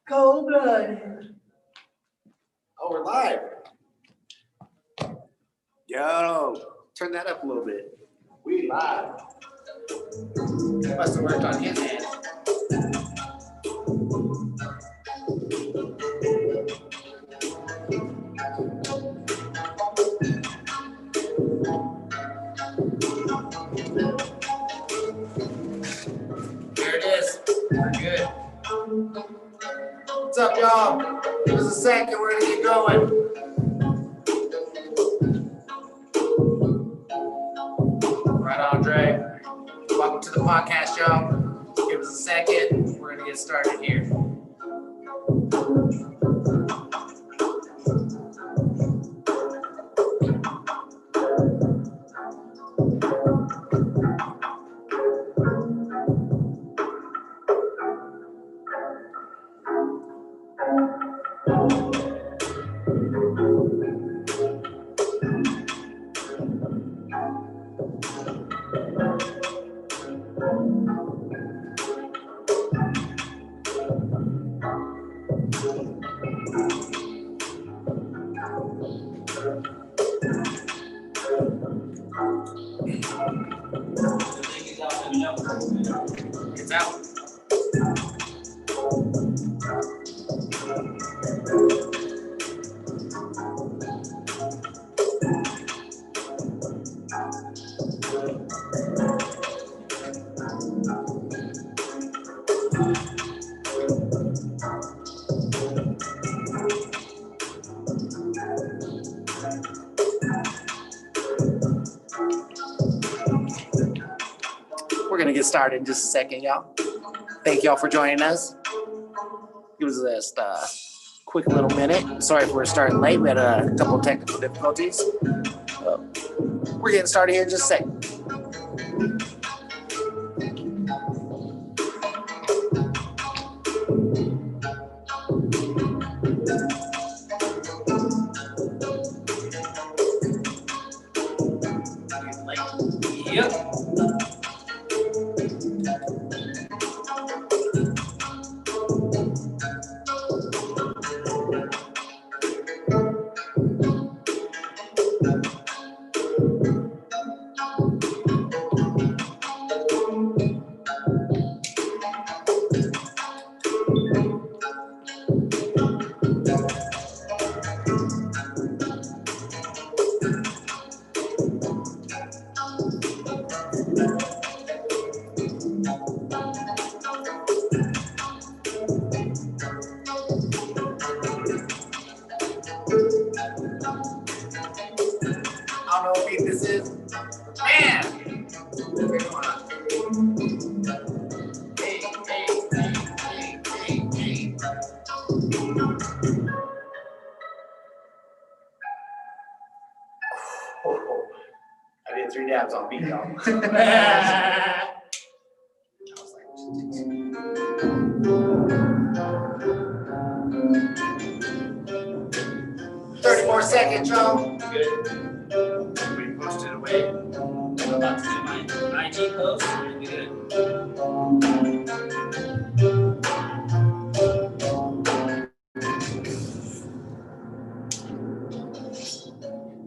Cold blood. Oh, we're live. Yo, turn that up a little bit. We live. Must have worked on his end. There it is. We're good. What's up, y'all? Give us a second. We're gonna get going. Right on, Dre. Welcome to the podcast, y'all. Give us a second. We're gonna get started here. It's out. We're gonna get started in just a second, y'all. Thank y'all for joining us. Give us just a quick little minute. Sorry if we're starting late. We had a couple technical difficulties. We're getting started here in just a second. Yep. I don't know what beat this is. Man! Okay, come on. Hey, hey, hey, hey, hey, hey. Oh, I did 3 dabs on beat, y'all. I was like, 34 seconds, y'all. Good. We posted away. I'm about to do my IG post. We're good.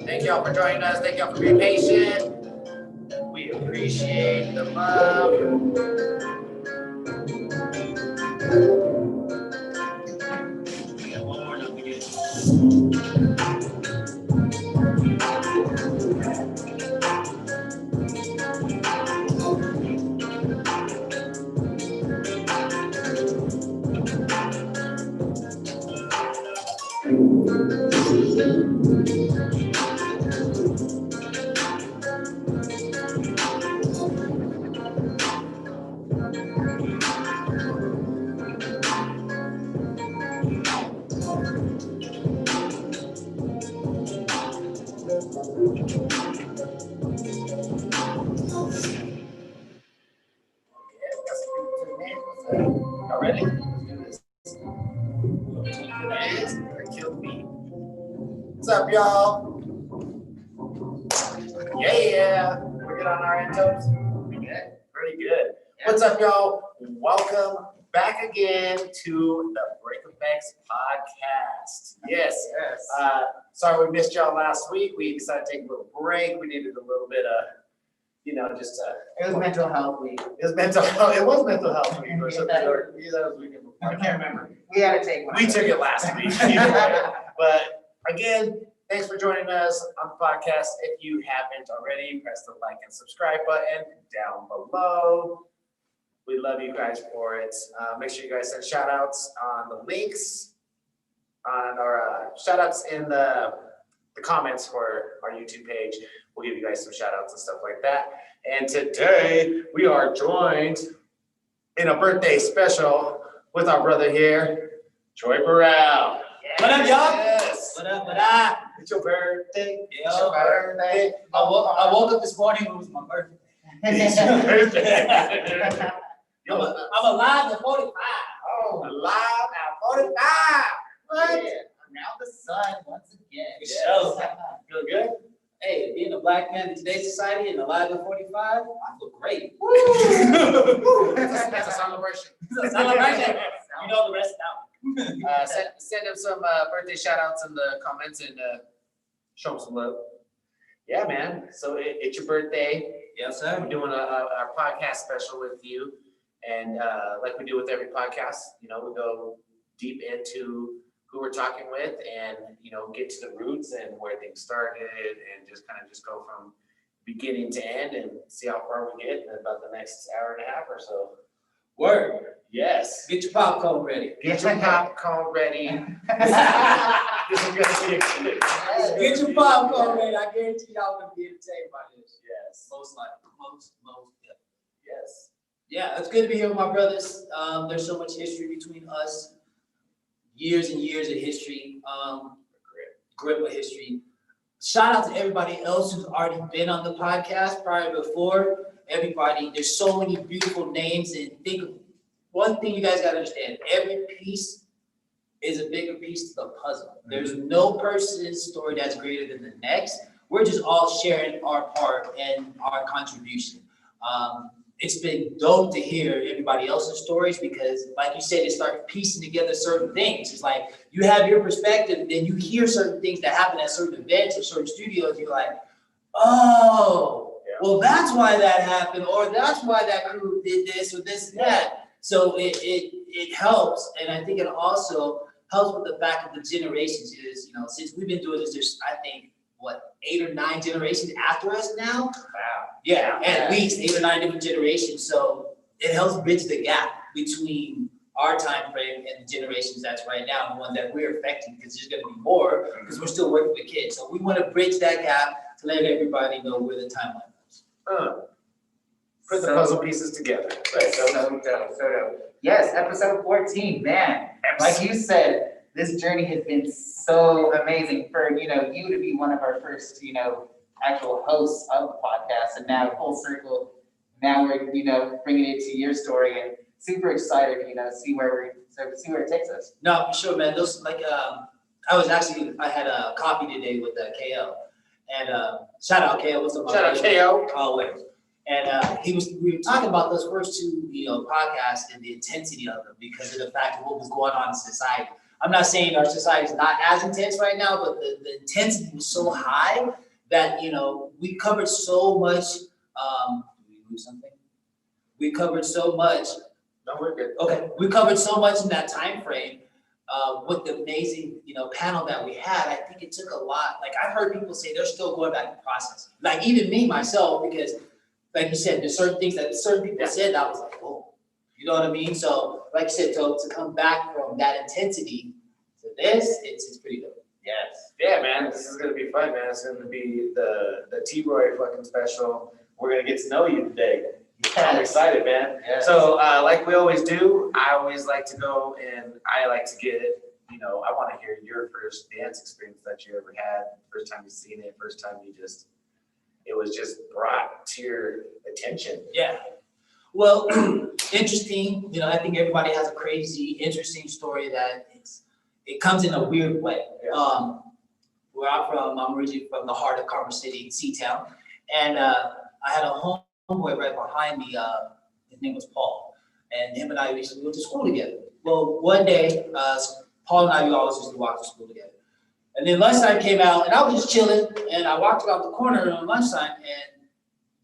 Thank y'all for joining us. Thank y'all for being patient. We appreciate the love. We got one more, now we good. Y'all ready? Let's do this. What's up, y'all? Yeah, we're good on our end. Topes? Pretty good. Pretty good. What's up, y'all? Welcome back again to the BreakEFX podcast. Yes. Sorry we missed y'all last week. We decided to take a little break. We needed a little bit of, it was mental health week. It was mental health week or something. Or maybe that was the weekend before. I can't remember. We had to take one. We took it last week. Either way. But again, thanks for joining us on the podcast. If you haven't already, press the like and subscribe button down below. We love you guys for it. Make sure you guys send shout outs on the links on our shout outs in the comments for our YouTube page. We'll give you guys some shout outs and stuff like that. And today we are joined in a birthday special with our brother here, Troy Burrell. What up, y'all? Yes. What up? It's your birthday. It's your birthday. I woke up this morning, it was my birthday. It's your birthday. I'm alive at 45. Oh, alive at 45. What? Yeah. Now the sun once again. Yes. Feel good? Hey, being a black man in today's society and alive at 45, I feel great. That's a celebration. It's a celebration. You know the rest now. Send him some birthday shout outs in the comments and show him some love. Yeah, man. So it's your birthday. Yes, We're sir. doing our podcast special with you. And like we do with every podcast, we go deep into who we're talking with and, get to the roots and where things started and just go from beginning to end and see how far we get in about the next hour and a half or so. Word. Yes. Get your popcorn ready. Get your popcorn ready. This is gonna be exciting. Get your popcorn ready. I guarantee y'all gonna be entertained by this. Yes. Most likely. Most, yeah. Yes. Yeah, it's good to be here with my brothers. There's so much history between us. Years and years of history. Grip of history. Shout out to everybody else who's already been on the podcast prior before. Everybody, there's so many beautiful names, and think of one thing you guys gotta understand, every piece is a bigger piece to the puzzle. There's no person's story that's greater than the next. We're just all sharing our part and our contribution. It's been dope to hear everybody else's stories because, like you said, it starts piecing together certain things. It's like you have your perspective, then you hear certain things that happen at certain events or certain studios. You're like, oh, well, that's why that happened, or that's why that crew did this or this and that. So it helps, and I think it also helps with the fact that the generations is, since we've been doing this, there's, I think, 8 or 9 generations after us now? Wow. Yeah, at least 8 or 9 different generations. So it helps bridge the gap between our time frame and the generations that's right now, the one that we're affecting, because there's going to be more, because we're still working with kids. So we want to bridge that gap to let everybody know where the timeline is. Put the puzzle pieces together. Right. So dope. Yes, episode 14, man. Like you said, this journey has been so amazing for, you to be one of our first, actual hosts of the podcast. And now full circle, now we're, bringing it to your story and super excited, see where it takes us. No, for sure, man. Those, I had a coffee today with KL. And shout out KL. What's up, Shout out KO. Always. And we were talking about those first 2, podcasts and the intensity of them because of the fact of what was going on in society. I'm not saying our society is not as intense right now, but the intensity was so high that, we covered so much. Did we lose something? We covered so much. No, we're good. Okay. We covered so much in that time frame with the amazing, panel that we had. I think it took a lot. Like, I've heard people say they're still going back and processing. Like, even me, myself, because like you said, there's certain things that certain people said that I was like, oh, you know what I mean? So, like you said, to come back from that intensity to this, it's pretty dope. Yes. Yeah, man. This is gonna be fun, man. It's gonna be the T-Roy fucking special. We're gonna get to know you today. I'm excited, man. Yes. So, like we always do, I always like to go and I like to get it. I want to hear your first dance experience that you ever had. First time you seen it. First time it was just brought to your attention. Yeah. Well, interesting. I think everybody has a crazy, interesting story that it comes in a weird way. Yeah. Where I'm from, I'm originally from the heart of Carver City, Seatown, and I had a homeboy right behind me, his name was Paul, and him and I used to go to school together. Well, one day, Paul and I, we always used to walk to school together. And then lunchtime came out, and I was just chilling, and I walked around the corner on lunchtime, and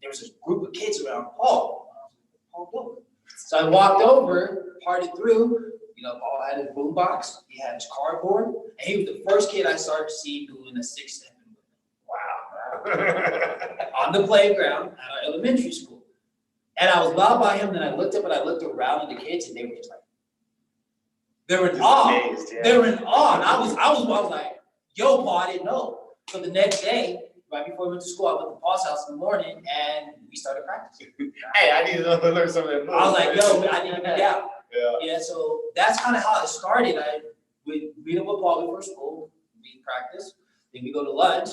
there was this group of kids around Paul. Paul Gilbert. So I walked over, parted through. You know, Paul had his boombox, he had his cardboard, and he was the first kid I started seeing doing a 6-step. Wow. On the playground at our elementary school. And I was loud by him, then I looked up and I looked around at the kids, and they were just like, they were in awe. Amazed, yeah. They were in awe. And I was like, yo, Paul, I didn't know. So the next day, right before we went to school, I went to Paul's house in the morning and we started practicing. Hey, I need to learn some of that. I was like, yo, I need to be down. Yeah. Yeah, so that's kind of how it started. I would meet up with Paul before school, we practice, then we go to lunch,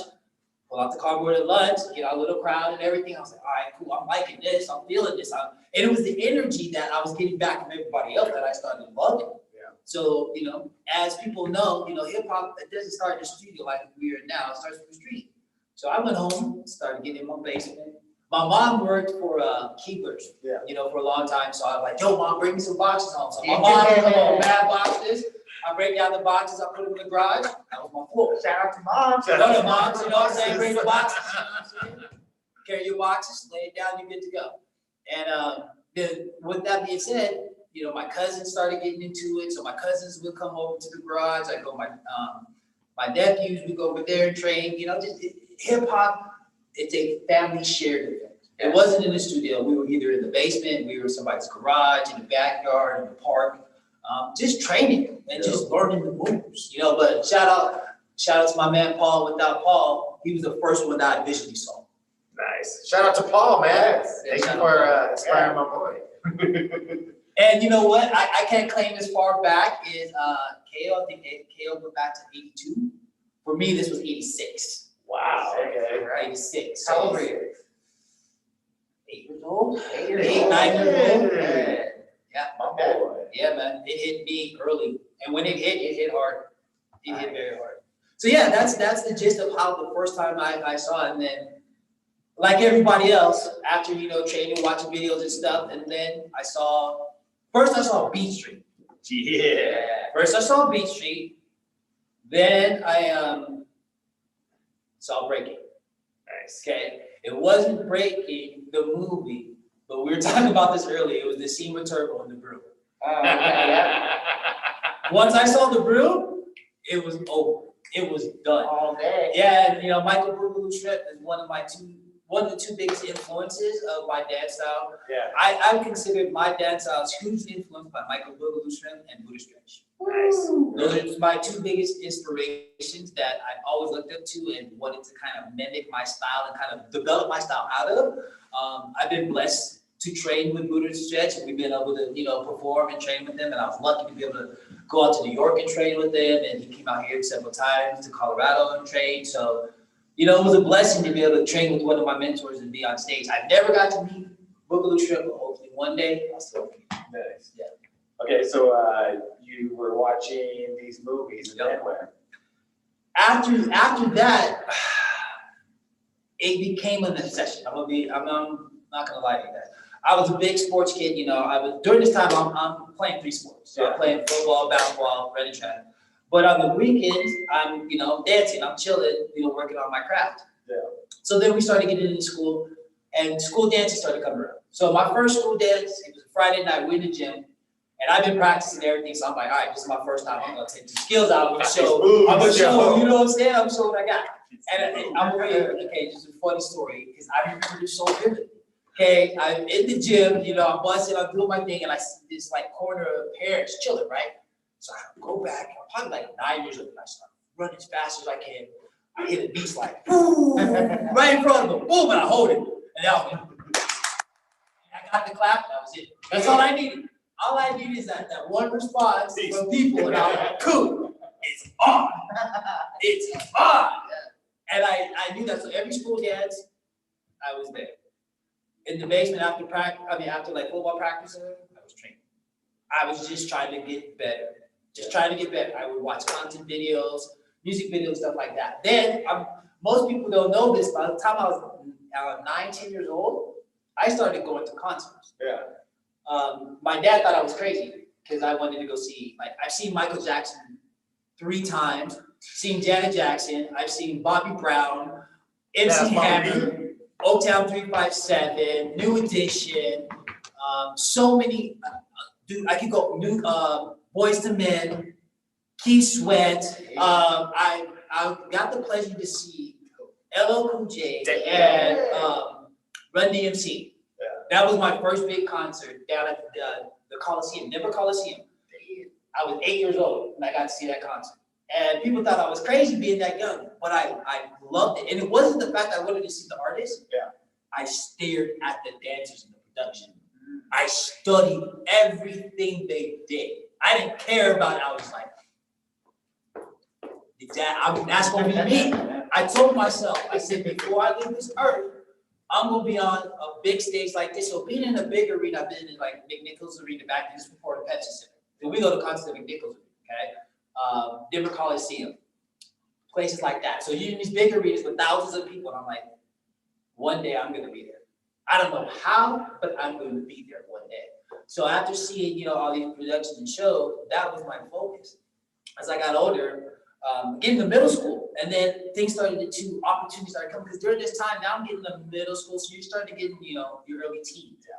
pull out the cardboard at lunch, get our little crowd and everything. I was like, all right, cool, I'm liking this, I'm feeling this. And it was the energy that I was getting back from everybody else that I started loving. Yeah. So, you know, as people know, you know, hip hop, it doesn't start in the studio like we are now, it starts from the street. So I went home, started getting in my basement. My mom worked for Keepers, Yeah. you know, for a long time. So I was like, yo, mom, bring me some boxes home. So my mom would come home, bad boxes. I break down the boxes, I put them in the garage. That was my floor. Shout out to mom. Shout Go out to to moms, you know what I'm saying? Bring the boxes. boxes, you know what I'm saying? Carry your boxes, lay it down, you're good to go. And then with that being said, you know, my cousins started getting into it. So my cousins would come over to the garage. I go, my nephews would go over there and train. You know, just hip hop, it's a family shared event. It wasn't in the studio. We were either in the basement, we were in somebody's garage, in the backyard, in the park, just training and just learning the moves. You know, but shout out to my man Paul. Without Paul, he was the first one that I visually saw. Nice. Shout out to Paul, man. Yes. Thank you Shout for out. inspiring my boy. And you know what? I can't claim as far back as KO. I think KO went back to 82. For me, this was 86. Wow. Okay. 86. How old were you? 8 years old? 8 years 8, old. 9 years old. Yeah. Yeah. My boy. Yeah, man. It hit me early. And when it hit hard. It hit very hard. So yeah, that's the gist of how the first time I saw it. And then, like everybody else, after, you know, training, watching videos and stuff, and then first I saw Beat Street. Yeah. First I saw Beat Street, then I saw Breaking. Nice. Okay, it wasn't Breaking the movie, but we were talking about this earlier. It was the scene with Turbo and the Brew. Yeah. Once I saw the Brew, it was over. It was done. All day. Yeah, and you know, Michael Boogaloo Shrimp is one of the two biggest influences of my dance style. Yeah. I consider my dance style hugely influenced by Michael Boogaloo Shrimp and Buddha Stretch. Nice. Those are my two biggest inspirations that I've always looked up to and wanted to kind of mimic my style and kind of develop my style out of. I've been blessed to train with Buddha Stretch, and we've been able to, you know, perform and train with them. And I was lucky to be able to go out to New York and train with them. And he came out here several times to Colorado and train. So, you know, it was a blessing to be able to train with one of my mentors and be on stage. I never got to meet Boogaloo Shrimp, but hopefully one day I'll still meet him. Nice. Yeah. Okay, so you were watching these movies and then where? After that, it became an obsession. I'm not gonna lie to you guys. I was a big sports kid, you know. During this time I'm playing 3 sports. So I'm playing football, basketball, running track. But on the weekends, I'm, you know, dancing, I'm chilling, you know, working on my craft. Yeah. So then we started getting into school, and school dances started coming around. So my first school dance, it was a Friday night, we're in the gym, and I've been practicing everything. So I'm like, all right, this is my first time. I'm gonna take the skills out. I'm gonna show, you know what I'm saying? I'm showing what I got. And I'm okay, just a funny story, because I remember this so vividly. Okay, I'm in the gym, you know, I'm busting, I'm doing my thing, and I see this like corner of parents chilling, right? So I go back, I'm probably like 9 years old, and I start running as fast as I can. I hit a beast like, boom, right in front of them, boom, and I hold it. And that was it. I got the clap, that was it. That's all I needed. All I needed is that one response from people, and I was like, cool, it's on. It's on. And I knew that, so every school dance, I was there. In the basement after like football practice, I was training. I was just trying to get better. Just trying to get better. I would watch content videos, music videos, stuff like that. Then, most people don't know this, by the time I was 9, 10 years old, I started going to concerts. Yeah. My dad thought I was crazy because I wanted to go see, like, I've seen Michael Jackson 3 times, seen Janet Jackson, I've seen Bobby Brown, MC Hammer, Oaktown 357, New Edition, so many, dude, I could go, new, Boys to Men, Keith Sweat, I got the pleasure to see LL Cool J and Run DMC. Yeah. That was my first big concert down at the Coliseum, Denver Coliseum. I was 8 years old when I got to see that concert. And people thought I was crazy being that young, but I loved it. And it wasn't the fact that I wanted to see the artist. Yeah. I stared at the dancers in the production. I studied everything they did. I didn't care about it. I was like, that's gonna be me. I told myself, I said, before I leave this earth, I'm gonna be on a big stage like this. So being in a big arena, I've been in like McNichols Arena back then, this before the Pepsi Center. So we go to concerts at McNichols, okay? Denver Coliseum, places like that. So you're in these big arenas with thousands of people, and I'm like, one day I'm gonna be there. I don't know how, but I'm going to be there one day. So after seeing, you know, all these productions and shows, that was my focus. As I got older, getting to middle school, and then things started to, opportunities started coming, because during this time, now I'm getting to middle school, so you're starting to get, you know, your early teens. Yeah.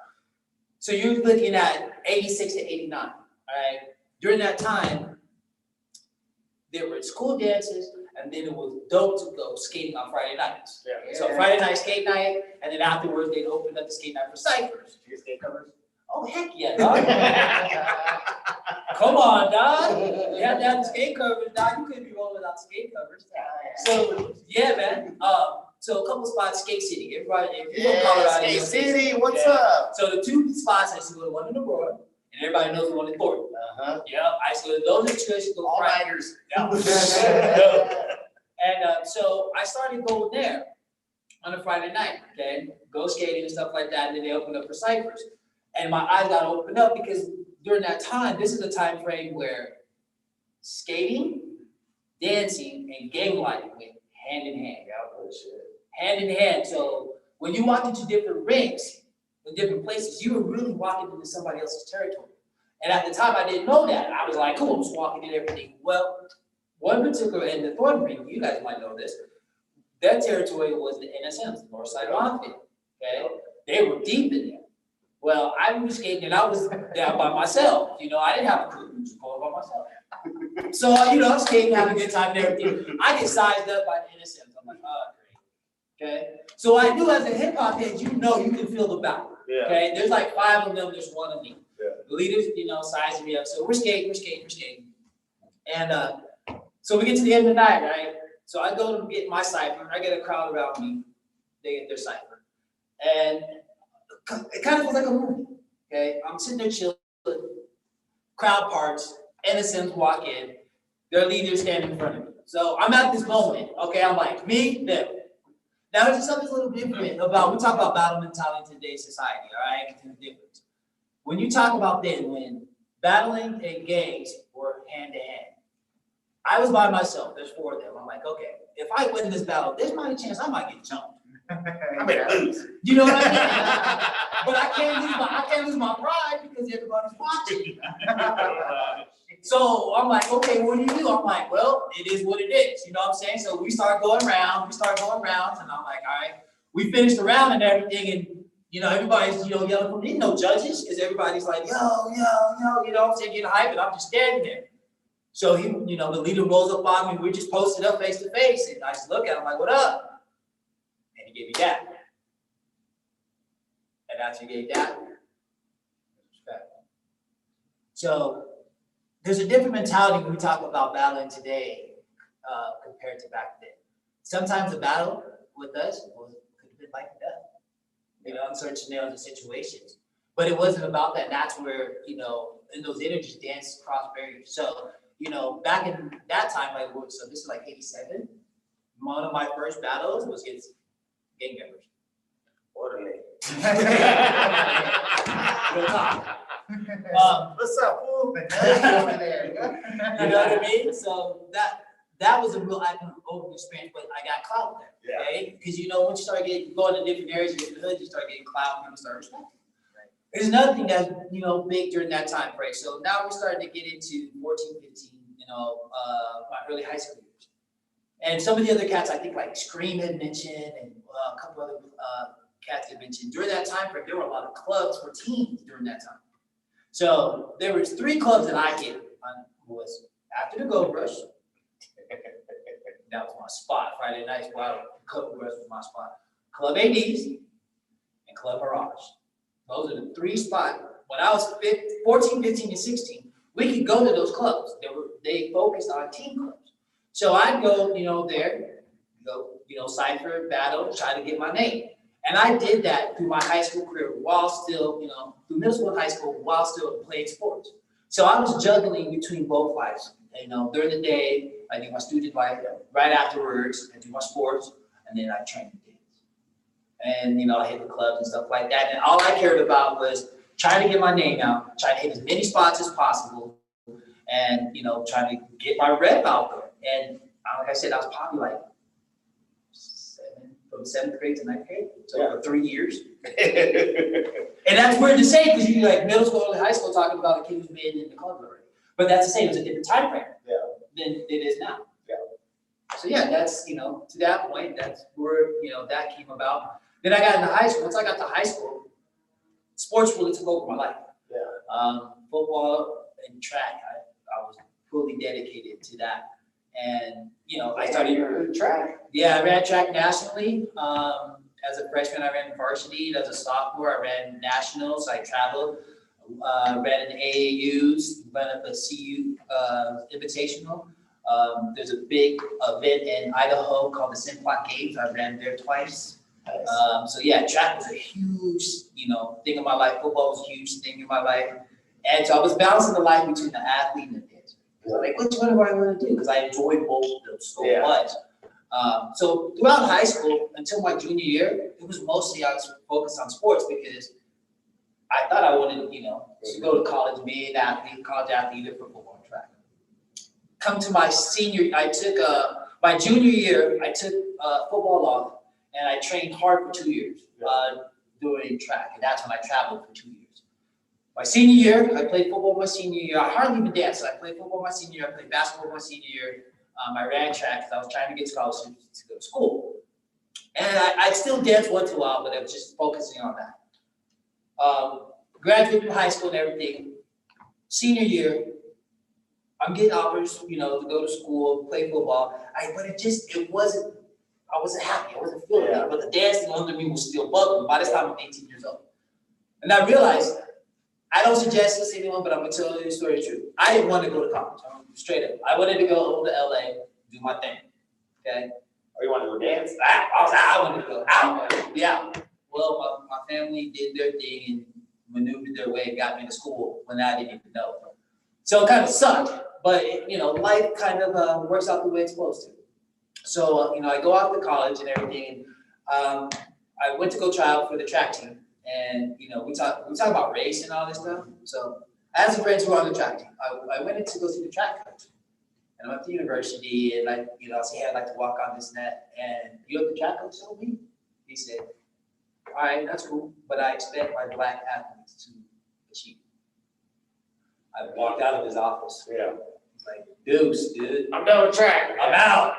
So you're looking at 86 to 89, all right? During that time, there were school dances, and then it was dope to go skating on Friday nights. Yeah. So Friday night skate night, and then afterwards they'd open up the skate night for ciphers. Did you get skate covers? Oh heck yeah, dog! Come on, dog! You had to have the skate covers, dog. You couldn't be rolling without skate covers. So yeah, man. So a couple spots, Skate City. Everybody, if you go to Colorado, Skate you'll see- City, what's Yeah. up? So the 2 spots I used to go to, one in Aurora, and everybody knows the one in Thornton. Uh-huh. Yeah, I used to go to those are 2 I used to go All Friday. nighters. Yeah. And so I started going there on a Friday night, okay? Go skating and stuff like that, and then they opened up for ciphers. And my eyes got opened up because during that time, this is a time frame where skating, dancing, and gang life went hand in hand. Hand in hand. So when you walked into different rinks, in different places, you were really walking into somebody else's territory. And at the time, I didn't know that. I was like, cool, I'm just walking in everything. Well, one particular, in the Thornton ring, you guys might know this, their territory was the NSMs, the Northside Mafia, okay? They were deep in there. Well, I was skating and I was there by myself. You know, I didn't have a crew, I was just going by myself. So, you know, I'm skating, having a good time and everything. I get sized up by the NSMs. I'm like, oh, great, okay? So I do, as a hip hop head, you know you can feel the battle, okay? There's like 5 of them, there's 1 of me. Yeah. The leaders, you know, sizing me up. So we're skating. And so we get to the end of the night, right? So I go to get my cipher. I get a crowd around me. They get their cipher. And it kind of feels like a movie, okay? I'm sitting there chilling. Crowd parts. NSMs walk in. Their leaders stand in front of me. So I'm at this moment, okay? I'm like, me, them. Now, there's something a little different about, we talk about battle mentality in today's society, all right? It's a difference. When you talk about then, when battling and gangs were hand to hand, I was by myself. There's 4 of them. I'm like, okay, if I win this battle, there's not a chance I might get jumped. I better lose. You know what I mean? But I can't lose my pride because everybody's watching. So I'm like, okay, what do? I'm like, well, it is what it is. You know what I'm saying? So we start going rounds, and I'm like, all right, we finished the round and everything, and you know, everybody's, you know, yelling for me, no judges, because everybody's like, yo, you know what I'm saying, getting hyped, and I'm just standing there. So he, you know, the leader rolls up on me, we're just posted up face to face, and I just look at him like, what up? And he gave me that. And after he gave that, respect. So there's a different mentality when we talk about battling today compared to back then. Sometimes the battle with us could have been life and death, you know, in certain scenarios and situations. But it wasn't about that. And that's where, you know, in those energies, dance cross barriers. So, you know, back in that time, like, so this is like 87. One of my first battles was against gang members. Orderly. Real talk. What's up, fool? Over there. You know what I mean? So that was a real eye-opening experience, but I got clout there. Yeah. Okay? Because you know, once you start going to different areas of the hood, you start getting clout, people start respecting. There's another thing that's, you know, big during that time frame. So now we're starting to get into 14, 15, you know, my early high school years. And some of the other cats, I think like Scream had mentioned, and a couple other cats had mentioned. During that time frame, there were a lot of clubs for teens during that time. So there was 3 clubs that I hit on, was After the Gold Rush. That was my spot. Friday nights, wow, Club Rush was my spot. Club ADs and Club Mirage. Those are the 3 spots. When I was 14, 15, and 16, we could go to those clubs. They focused on teen clubs. So I'd go, you know, there, go, you know, cipher, battle, try to get my name. And I did that through my high school career while still, you know, through middle school and high school while still playing sports. So I was juggling between both lives. You know, during the day, I do my student life. Right afterwards, I do my sports, and then I train the kids. And, you know, I hit the clubs and stuff like that. And all I cared about was trying to get my name out, trying to hit as many spots as possible, and, you know, trying to get my rep out there. And like I said, I was probably like from 7th grade to 9th grade, so for 3 years. And that's weird to say because you like middle school and high school talking about a kid who's been in the club already. But that's the same, it's a different time frame than it is now. Yeah. So yeah, that's, you know, to that point, that's where, you know, that came about. Then I got into high school. Once I got to high school, sports really took over my life. Yeah. Football and track, I was fully dedicated to that. And, you know, I started track. Yeah, I ran track nationally. As a freshman, I ran varsity. As a sophomore, I ran nationals. I traveled, ran in AAUs, ran up a CU invitational. There's a big event in Idaho called the Simplot Games. I ran there twice. Nice. So yeah, track was a huge, you know, thing in my life. Football was a huge thing in my life. And so I was balancing the life between the athlete and the dancer. Like, which one do I want to do? Because I enjoyed both of them so much. So throughout high school, until my junior year, it was mostly I was focused on sports because I thought I wanted, you know, to go to college, be an athlete, college athlete, either for football or track. Come to my senior, I took, my junior year, I took football off and I trained hard for 2 years doing track. And that's when I traveled for 2 years. My senior year, I played football my senior year. I hardly even danced. So I played football my senior year. I played basketball my senior year. I ran track because I was trying to get scholarships to go to school. And I still dance once in a while, but I was just focusing on that. Graduated from high school and everything. Senior year, I'm getting offers, you know, to go to school, play football. But it wasn't, I wasn't happy. I wasn't feeling it. But the dancing under me was still bugging by this time I'm 18 years old. And I realized, I don't suggest this to anyone, but I'm gonna tell you the story true. I didn't want to go to college. I'm straight up. I wanted to go over to LA, do my thing. Okay. Oh, you want to go dance? I wanted to go out. Yeah. Well, my family did their thing and maneuvered their way and got me to school when I didn't even know. So it kind of sucked, but you know, life kind of works out the way it's supposed to. So you know, I go off to college and everything. And, I went to go try out for the track team. And you know, we talk about race and all this stuff. So I had some friends who were on the track team. I went in to go see the track coach. And I went to university and I, you know, I said, hey, I'd like to walk on this net. And you know what the track coach told me? He said, all right, that's cool, but I expect my black athletes to achieve. I walked out of his office. Yeah. He's like, deuce, dude. I'm done with track. I'm out.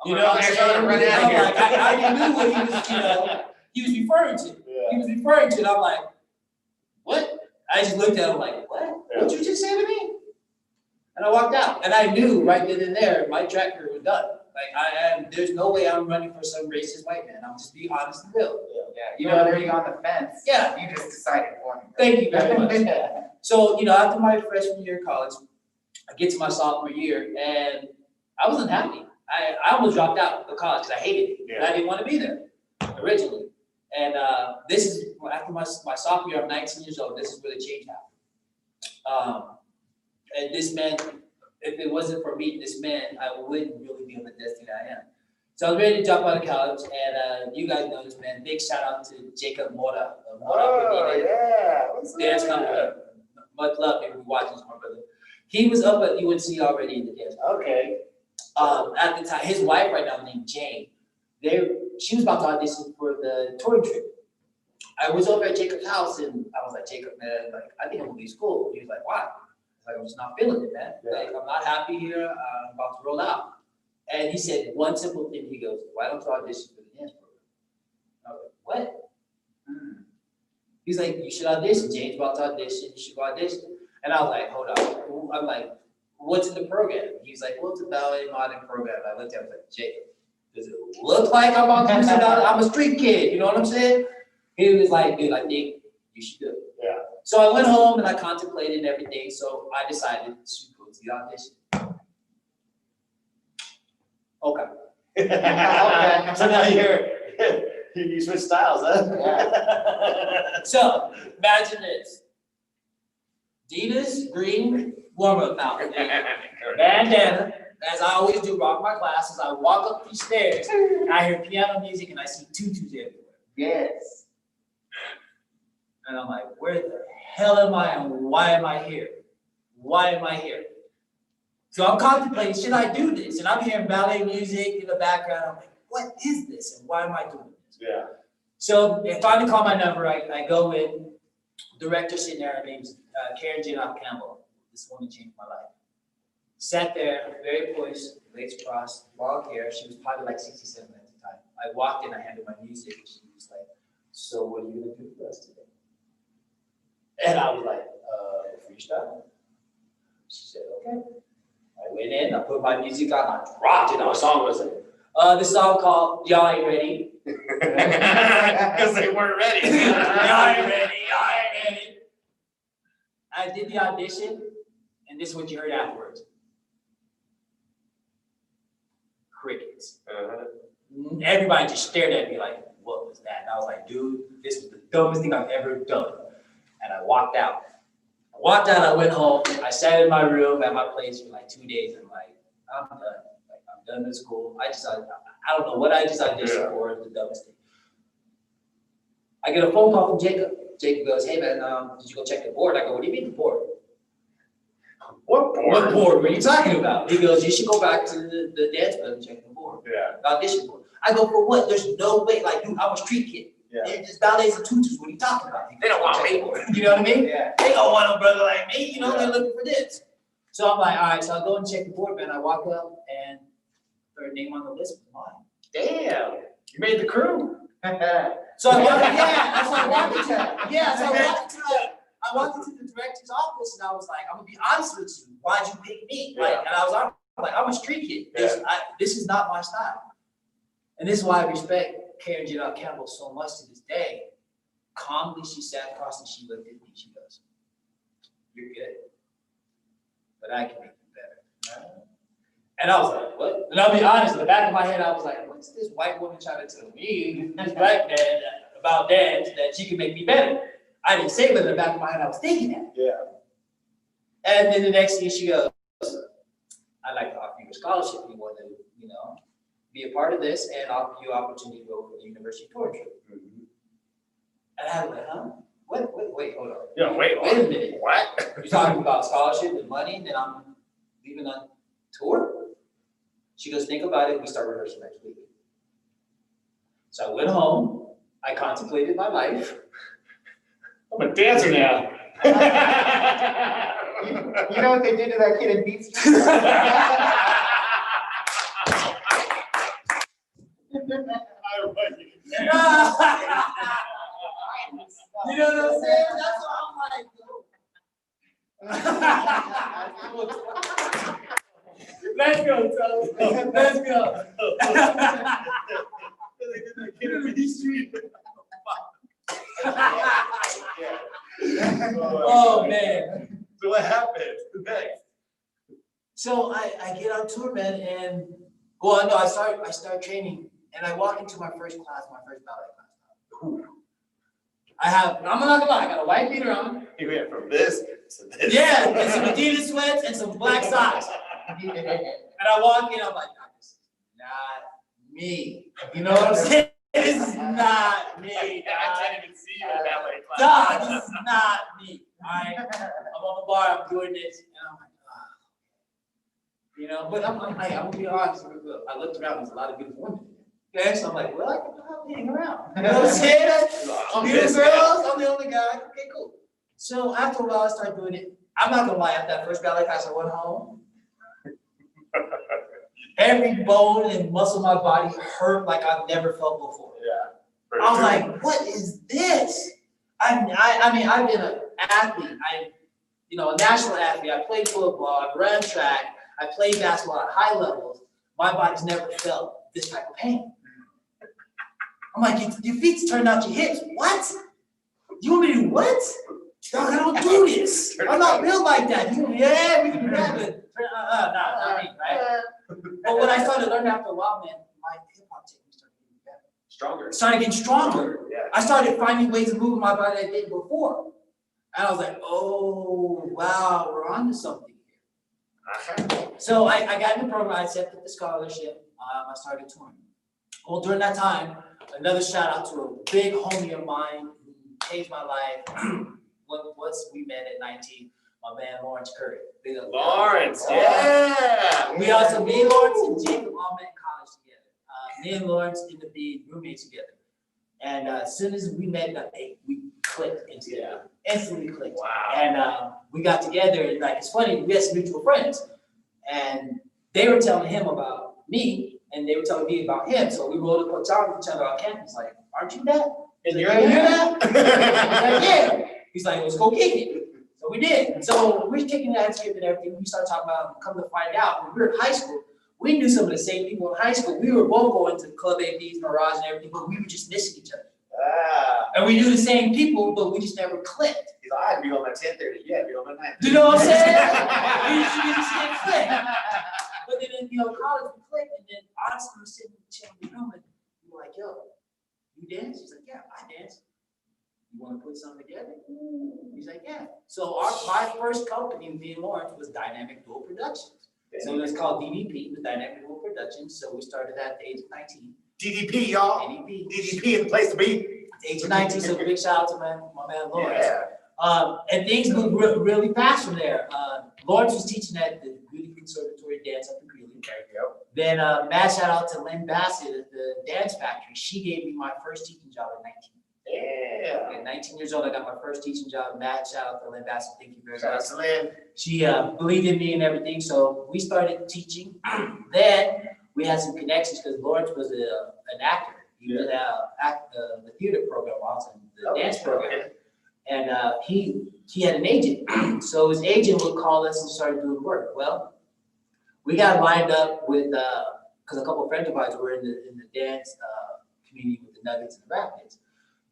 You know what I'm saying? I'm running out of here. Like, I already knew what he was, you know, he was referring to. He was referring to it. I'm like, what? I just looked at him like, what? What'd you just say to me? And I walked out. And I knew right then and there, my track career was done. Like, there's no way I'm running for some racist white man. I'm just being honest and real. Yeah, you were already on the fence. Yeah. You just decided for me. Thank you very much. So, you know, after my freshman year of college, I get to my sophomore year and I wasn't happy. I almost dropped out of college because I hated it. And I didn't want to be there originally. And this is after my sophomore year, I'm 19 years old. This is where the change happened. And this man, if it wasn't for meeting this man, I wouldn't really be on the destiny I am. So I was ready to jump out of college, and you guys know this man. Big shout out to Jacob Mora. Dance company. Much love if you watch this, my brother. He was up at UNC already in the dance. Okay. At the time, his wife right now named Jane, she was about to audition for the touring trip. I was over at Jacob's house and I was like, Jacob, man, like, I think I'm gonna leave school. He was like, why? I was like, I'm just not feeling it, man. Yeah. Like, I'm not happy here. I'm about to roll out. And he said one simple thing. He goes, why don't you audition for the dance program? I was like, what? He's like, you should audition. Jane's about to audition. You should go audition. And I was like, hold on. I'm like, what's in the program? He's like, well, it's a ballet modeling program. I looked at him like, Jacob, does it look like I'm about to do something? I'm a street kid. You know what I'm saying? He was like, dude, I think you should do it. Yeah. So I went home and I contemplated everything. So I decided to go to the audition. Okay. Okay. So now you switch styles, huh? Yeah. So imagine this. Adidas green warm-up outfit. Bandana, as I always do, rock my glasses. I walk up these stairs, and I hear piano music, and I see tutus everywhere. Yes. And I'm like, where the hell am I, and why am I here? Why am I here? So I'm contemplating, should I do this? And I'm hearing ballet music in the background. I'm like, what is this, and why am I doing this? Yeah. So they finally call my number. I go in. Director sitting there, her name's Karen Janoff Campbell. This woman changed my life. Sat there, very poised, legs crossed, long hair. She was probably like 67 at the time. I walked in, I handed my music, and she was like, so what are you gonna do for us today? And I was like, freestyle. She said, okay. I went in, I put my music on, I dropped it. What song was it? The song called Y'all Ain't Ready. Because they weren't ready. Y'all ain't ready, y'all ain't ready. I did the audition, and this is what you heard afterwards. Crickets. Everybody just stared at me like, what was that? And I was like, dude, this was the dumbest thing I've ever done. And I walked out. I went home, I sat in my room at my place for like 2 days. I'm like, I'm done. Like, I'm done with school. I don't know what I just auditioned for. It's the dumbest thing. I get a phone call from Jacob. Jacob goes, hey man, did you go check the board? I go, what do you mean the board? What board? What board? What are you talking about? He goes, you should go back to the dance club and check the board. Yeah. The audition board. I go, for what? There's no way. Like, dude, I'm a street kid. Yeah. They're just ballets and tutus. What are you talking about? They don't want me. You know what I mean? Yeah. They don't want a brother like me. You know, Yeah. they're looking for this. So I'm like, all right. So I go and check the board, man. I walk up and third name on the list was mine. Damn. You made the crew. So I walked, yeah, so I walked into the director's office and I was like, I'm gonna be honest with you, why'd you pick me? Like, Yeah. and I was like, I'm a street kid. This is not my style. And this is why I respect Karen Janoff Campbell so much to this day. Calmly, she sat across and she looked at me. She goes, you're good, but I can make you better. And I was like, what? And I'll be honest, in the back of my head, I was like, what's this white woman trying to tell me, this black man, about dance, that she can make me better? I didn't say it, but in the back of my head, I was thinking that. Yeah. And then the next thing she goes, I'd like to offer you a scholarship. You want to, be a part of this and offer you an opportunity to go for the university tour trip. And I was like, huh? Wait, hold on. Yeah, wait Wait a minute. What? You're talking about scholarship and money, and then I'm leaving on tour? She goes, think about it. We start rehearsing next week. So I went home. I contemplated my life. I'm a dancer now. You know what they did to that kid in Beat Street? You know what I'm saying? That's what I'm like. Let's go, Tony. Let's go. Oh man. So what happened next? So I get on tour, man, and well, no, I start training, and I walk into my first class, my first ballet class. I'm not gonna lie, I got a white beater on. You went from this to this. Yeah, and some Adidas sweats and some black socks. And I walk in, I'm like, nah, this is not me. You know what I'm saying? This is not me. I can't even see you in ballet class. Nah, this is not me. I'm on the bar, I'm doing this, and I'm like, You know, but I'm gonna be honest. I looked around, there's a lot of beautiful women. Okay, so I'm like, well, I can hang around. You know what I'm saying? Beautiful girls, I'm the only guy. Okay, cool. So after a while, I started doing it. I'm not gonna lie, after that first ballet class, I went home. Every bone and muscle in my body hurt like I've never felt before. Yeah. I was like, what is this? I mean, I've been an athlete. A national athlete. I played football, I ran track, I played basketball at high levels. My body's never felt this type of pain. I'm like, your feet's turned out your hips. What? You want me to do what? Dog, I don't do this. I'm not built like that. Yeah, we can do that, but not me, right? But when I started learning after a while, man, my hip hop technique started getting better. Stronger. Started getting stronger. Yeah. I started finding ways of moving my body that I didn't before. And I was like, oh, wow, we're on to something here. So I got in the program, I accepted the scholarship, I started touring. Well, during that time, another shout out to a big homie of mine who changed my life. Once we met at 19, my man Lawrence Curry. Lawrence, yeah. Me, Lawrence and Jacob all met in college together. Me and Lawrence ended up being roommates together. And as soon as we met, we clicked instantly. Instantly clicked. Wow. And we got together, and like it's funny, we had some mutual friends. And they were telling him about me, and they were telling me about him. So we rolled up talking to each other on campus, like, aren't you that? And you're that? I was like, yeah. He's like, let's go kick it. So we did. And so we're kicking that skip and everything. We started talking about, come to find out, when we were in high school, we knew some of the same people in high school. We were both going to Club AB's, Mirage, and everything, but we were just missing each other. And we knew the same people, but we just never clicked. He's like, I'd be on my 10:30. Yeah, be on my 9:30. Do you know what I'm saying? We just didn't click. But then in college we clicked, and then honestly we were sitting in the room and we were like, yo, you dance? He's like, yeah, I dance. You want to put something together? He's like, yeah. So my first company, me and Lawrence, was Dynamic Dual Productions. So it was called DDP, the Dynamic Dual Productions. So we started at the age of 19. DDP, y'all. DDP is the place to be. Age of 19, so big shout out to my man Lawrence. Yeah. And things moved really fast from there. Lawrence was teaching at the Greeley Conservatory Dance up in Greeley. Then mad shout out to Lynn Bassett at the Dance Factory. She gave me my first teaching job at 19. Yeah. At 19 years old, I got my first teaching job. Mad shout out to Lynn Bassett. Thank you very much. Shout out to Lynn. She believed in me and everything, so we started teaching. Then we had some connections because Lawrence was an actor. He did the theater program, also the dance program, and he had an agent. So his agent would call us and started doing work. Well, we got lined up with because a couple of friends of ours were in the dance community with the Nuggets and the Rapids.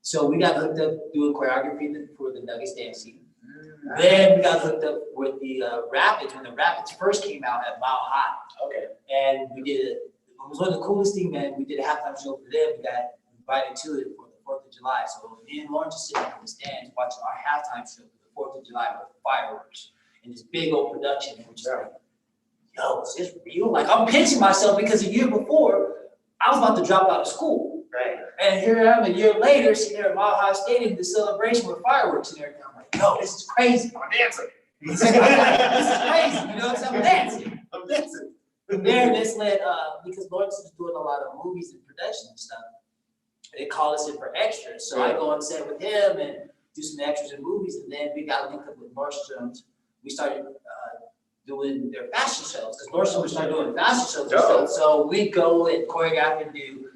So we got hooked up doing choreography for the Nuggets dance team. Then we got hooked up with the Rapids when the Rapids first came out at Mile High. Okay. And we did it. It was one of the coolest things, man. We did a halftime show for them. We got invited to it for the 4th of July. So me and Lawrence are sitting in the stands watching our halftime show for the 4th of July with fireworks and this big old production. And we're just like, yo, is this real? Like, I'm pinching myself because a year before, I was about to drop out of school. Right. And here I am a year later, sitting there at Mile High Stadium, the celebration with fireworks and everything. I'm like, yo, this is crazy. I'm dancing. This is crazy. You know what I'm saying? I'm dancing. I'm dancing. From there, this led, because Lawrence was doing a lot of movies and production and stuff, they called us in for extras. So I go on set with him and do some extras in movies, and then we got linked up with Nordstrom's. We started doing their fashion shows, because Nordstrom was started doing fashion shows and stuff. So we go and choreograph and do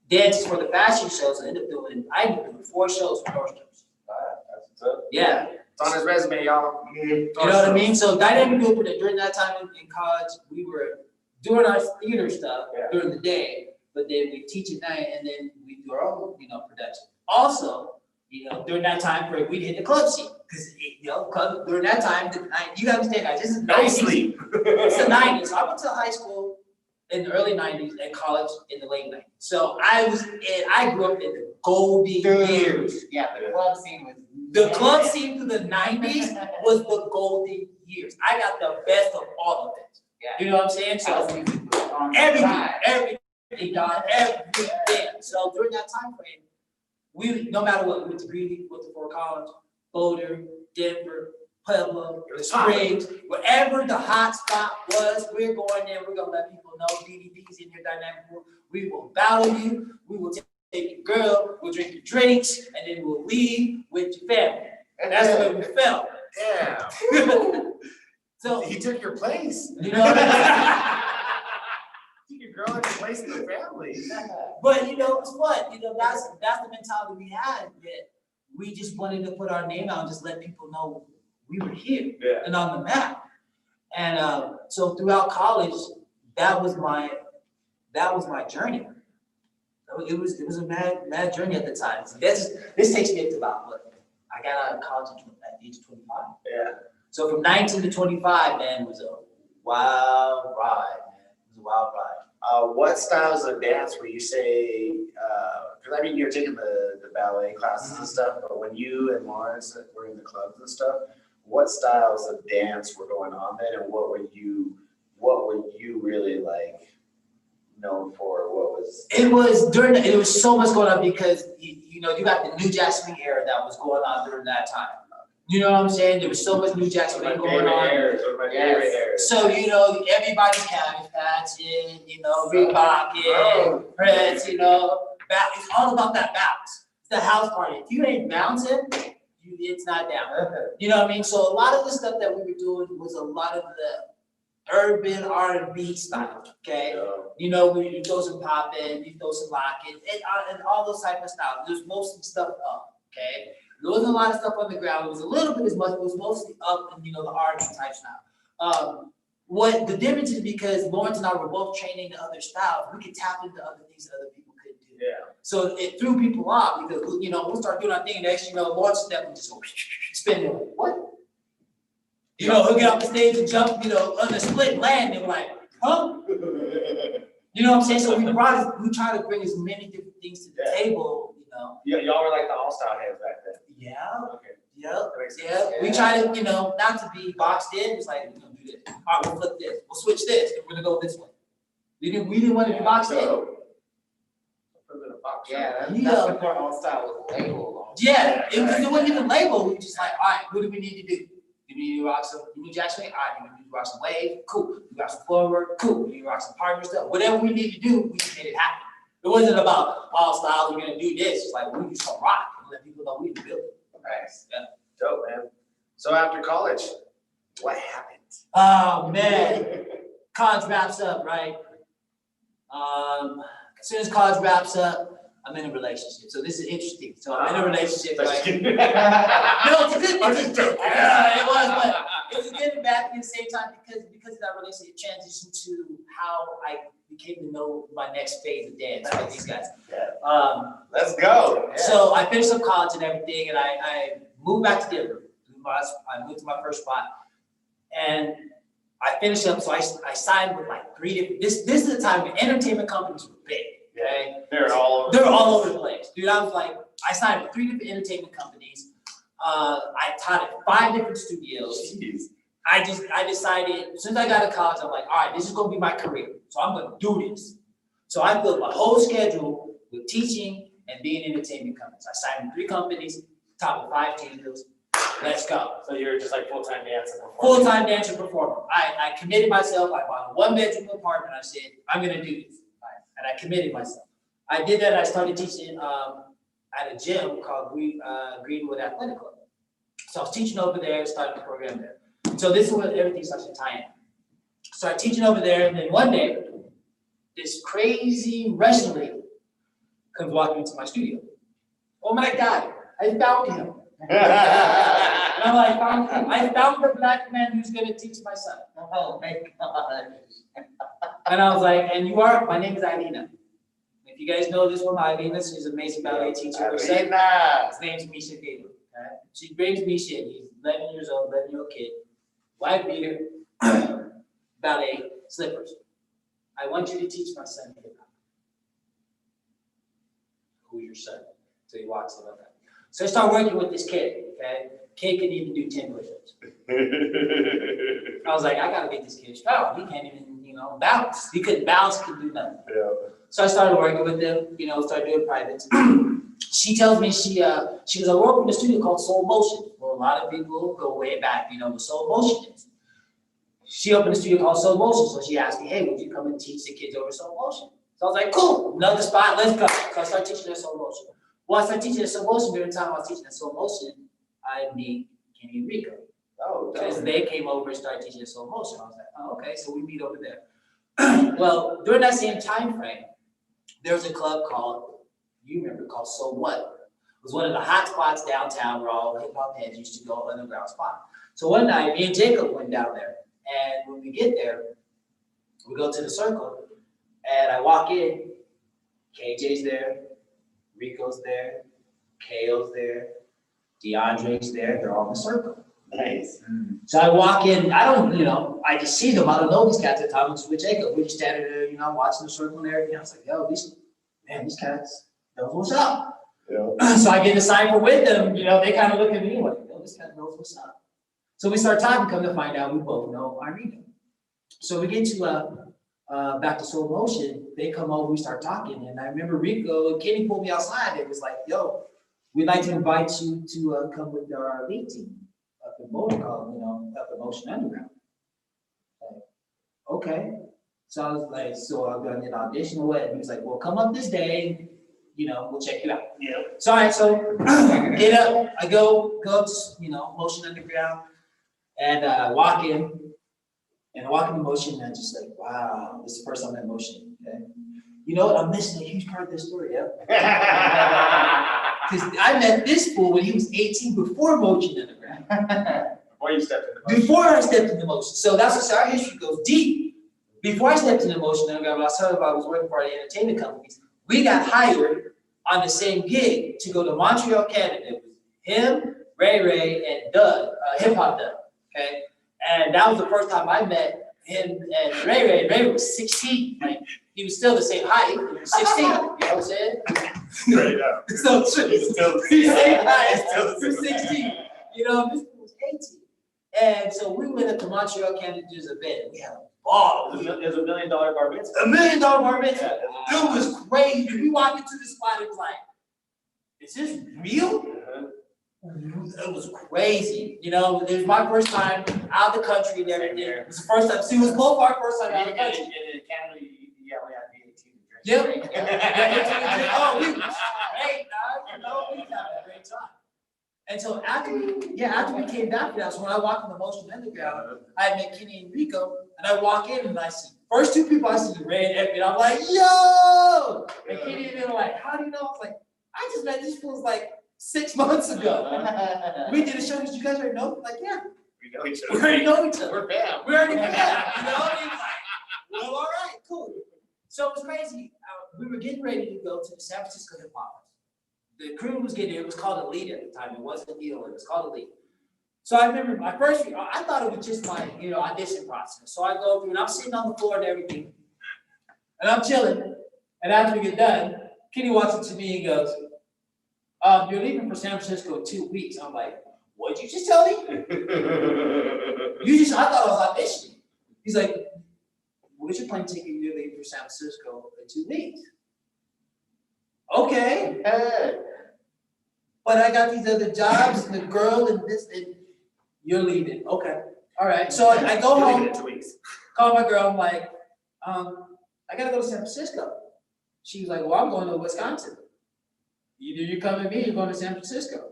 dances for the fashion shows, and I ended up doing 4 shows for Nordstrom's. That's what's up. Yeah. It's on his resume, y'all. You know what I mean? So Dynamic Dual Production, during that time in college, we were doing our theater stuff during the day, but then we teach at night, and then we do our own, production. Also, during that time frame, we'd hit the club scene, because, during that time, you gotta understand, guys, this is No 90s. sleep. It's the 90s. So I went to high school in the early 90s and college in the late 90s. So I grew up in the golden years. Yeah, the club scene was. The club scene through the 90s was the golden years. I got the best of all of it. Yeah. You know what I'm saying? So House music was on the everything, side. everything. So during that time frame, no matter what, we went to Greeley, went to Fort Collins, Boulder, Denver, Pueblo, It was Springs, wherever the hot spot was, we're going there. We're gonna let people know DDP's in your dynamic pool. We will battle you. We will take your girl. We'll drink your drinks, and then we'll leave with your family. And that's the way we felt. Damn. So He took your place. you know, Took your girl and your place in the family. but you know, it's fun. You know, that's the mentality we had. That we just wanted to put our name out and just let people know we were here Yeah. and on the map. And so throughout college, that was my journey. It was a mad journey at the time. So this takes me up to about what I got out of college at the age of 25. Yeah. So from 19 to 25, man, was a wild ride, man. It was a wild ride. What styles of dance were you say? Because I mean, you're taking the ballet classes and stuff, but when you and Lawrence were in the clubs and stuff, what styles of dance were going on then, and what were you really like known for? What was It was so much going on because you know, you got the New Jack Swing era that was going on during that time. You know what I'm saying? There was so much New Jack Swing going on. Yes. So, you know, everybody's cabbage patching, you know, Reebok, Prince, you know, it's all about that bounce. It's the house party. If you ain't bouncing, it's not down. You know what I mean? So a lot of the stuff that we were doing was a lot of the urban R&B style, okay? You know, when you throw some pop in, you throw some lock in, and all those type of styles. There's mostly stuff up, okay? There wasn't a lot of stuff on the ground. It was a little bit as much, it was mostly up and, you know, the R&B type style. What the difference is because Lawrence and I were both training the other styles, we could tap into other things that other people couldn't do. Yeah. So it threw people off because, you know, we'll start doing our thing, and next, you know, Lawrence step and just go spin it. What? You know, he'll get off the stage and jump, you know, on the split land, and we're like, huh? You know what I'm saying? So we try to bring as many different things to the table, you know. Yeah, y'all were like the all-style hands back then. Yeah. Okay. Yep. That makes sense. Yeah. We try to, you know, not to be boxed in. It's like, we're gonna do this. All right, we'll flip this. We'll switch this. And we're gonna go this way. We didn't want to be boxed in. Yeah, that's Yeah. before all style was labeled on. Yeah, it wasn't even labeled. We were just like, all right, what do we need to do? You need to rock some New Jack Swing? All right, you need to rock some wave? Cool. You got some floor work? Cool. You need to rock some partner stuff? Whatever we need to do, we just made it happen. It wasn't about all styles, we're gonna do this. It's like, we just gonna rock and let people know we can build it. Nice. Yeah. Dope, man. So after college, what happened? Oh, man. College wraps up, right? As soon as college wraps up, I'm in a relationship. So this is interesting. So I'm in a relationship, right? No, it's a good I'm thing. just joking. Yeah, it was, but it was a good and bad thing at the same time because of that relationship transitioned to how I became to know my next phase of dance with these guys. Let's go. So I finished up college and everything, and I moved back to Denver. I moved to my first spot, and I finished up. So I signed with like 3 different. This is the time when entertainment companies were big. Okay, They're all over. they're all over the place, dude. I was like, I signed with 3 different entertainment companies. I taught at 5 different studios. Jeez. I decided, as soon as I got to college, I'm like, all right, this is gonna be my career. So I'm gonna do this. So I filled my whole schedule with teaching and being in entertainment companies. I signed with 3 companies, taught with 5 studios. Let's go. So you're just like full-time dancer. Full-time dancer performer. I committed myself. I bought a 1-bedroom apartment. I said, I'm gonna do this. And I committed myself. I did that. I started teaching at a gym called Greenwood Athletic Club. So I was teaching over there, started the program there. So this is where everything starts to tie in. Started teaching over there, and then one day, this crazy Russian lady comes walking into my studio. Oh my God, I found him. And I'm like, I found the black man who's gonna teach my son. Oh my God. And I was like, and you are, my name is Irina. If you guys know this woman, Irina, she's an amazing ballet teacher. Her son, his name's Misha Gabriel. Okay? She brings Misha in, he's 11 years old, 11-year-old kid, white beater, ballet, slippers. I want you to teach my son hip hop. Who's your son? So he walks in like that. So I start working with this kid, okay? Kid can even do 10 push-ups. I was like, I gotta get this kid strong. He can't even, you know, bounce. He couldn't bounce, couldn't do nothing. Yeah. So I started working with him, you know, started doing privates. She tells me she goes, I work in a studio called Soul Motion. Well, lot of people go way back, you know, with Soul Motion is. She opened a studio called Soul Motion, so she asked me, hey, would you come and teach the kids over Soul Motion? So I was like, cool, another spot, let's go. So I started teaching at Soul Motion. Well, I started teaching at Soul Motion. During the time I was teaching at Soul Motion, I meet Kenny and Rico. Oh, Because they came over and started teaching at Soul Motion. I was like, oh, okay, so we meet over there. Well, during that same time frame, there was a club called, you remember, called So What? It was one of the hot spots downtown where all hip hop heads used to go, underground spot. So one night, me and Jacob went down there. And when we get there, we go to the circle, and I walk in, KJ's there, Rico's there, KO's there, DeAndre's there, they're all in the circle. Nice. So I walk in, I don't, you know, I just see them, I don't know these cats at the time, it's with Jacob, we're just standing there, you know, watching the circle and everything. I was like, yo, these cats knows what's up. Yeah. So I get to cipher with them, you know, they kind of look at me like, yo, this cat knows what's up. So we start talking, come to find out we both know Irene. So we get to back to Soul Motion, they come over, we start talking, and I remember Rico and Kenny pulled me outside, it was like, yo, we'd like to invite you to come with our league team up in Motor Call, you know, up in Motion Underground. Like, okay. So I was like, so I'm gonna get an audition or what? And he was like, well, come up this day, you know, we'll check you out. Yeah. So all right, so get up, I go up to, you know, Motion Underground, and walk in, and I walk into Motion, and I'm just like, wow, this is the first time I'm in Motion, okay? You know what, I'm missing a huge part of this story, yeah? Because I met this fool when he was 18 before Motion Underground. Before you stepped in the motion. Before I stepped into Motion. So that's what our history goes deep. Before I stepped into Motion Underground, when I started, I was working for the entertainment companies, we got hired on the same gig to go to Montreal, Canada. It was him, Ray, and Doug, Hip Hop Doug. Okay, and that was the first time I met him and Ray. Ray was 16, like he was still the same height. He was 16, you know what I'm saying? Straight up. So true. He's still the He's same. same height. He's still the He was 16. You know, this was 18. And so we went up to Montreal, Canada to do this event. We had a ball. It was $1 million bar mitzvah. $1 million bar mitzvah. Yeah. It was crazy. We walked into the spot, it was like, is this real? It was crazy, you know. It was my first time out of the country and everything. It was the first time. See, it was both our first time out of the country. And in Canada, you only have to be 18 to drink. Yep. Oh, we was great, dog. You know, we had a great time. And so after we came back to that, so when I walked in the Motion Underground, I met Kenny and Rico, and I walk in and I see first two people I see Ray and Epic, and I'm like, yo! And Kenny and they were like, how do you know? I was like, I just met these fools like 6 months ago. We did a show, did you guys already know? Like, yeah, We know each we other. already know each other. We're fam. We already met, you know? And he was like, well, all right, cool. So it was crazy. We were getting ready to go to the San Francisco Hip Hop. The crew was getting, it was called Elite at the time. It wasn't Neil, it was called Elite. So I remember my first, I thought it was just my, you know, audition process. So I go through and I'm sitting on the floor and everything. And I'm chilling. And after we get done, Kenny walks up to me and goes, you're leaving for San Francisco in 2 weeks. I'm like, what'd you just tell me? I thought I was auditioning. He's like, what's your plane ticket? You're leaving for San Francisco in 2 weeks. Okay. But I got these other jobs and the girl and this, and you're leaving. Okay. All right. So I go You're leaving home, in 2 weeks. call my girl. I'm like, I gotta go to San Francisco. She was like, well, I'm going to Wisconsin. Either you're coming with me or you're going to San Francisco.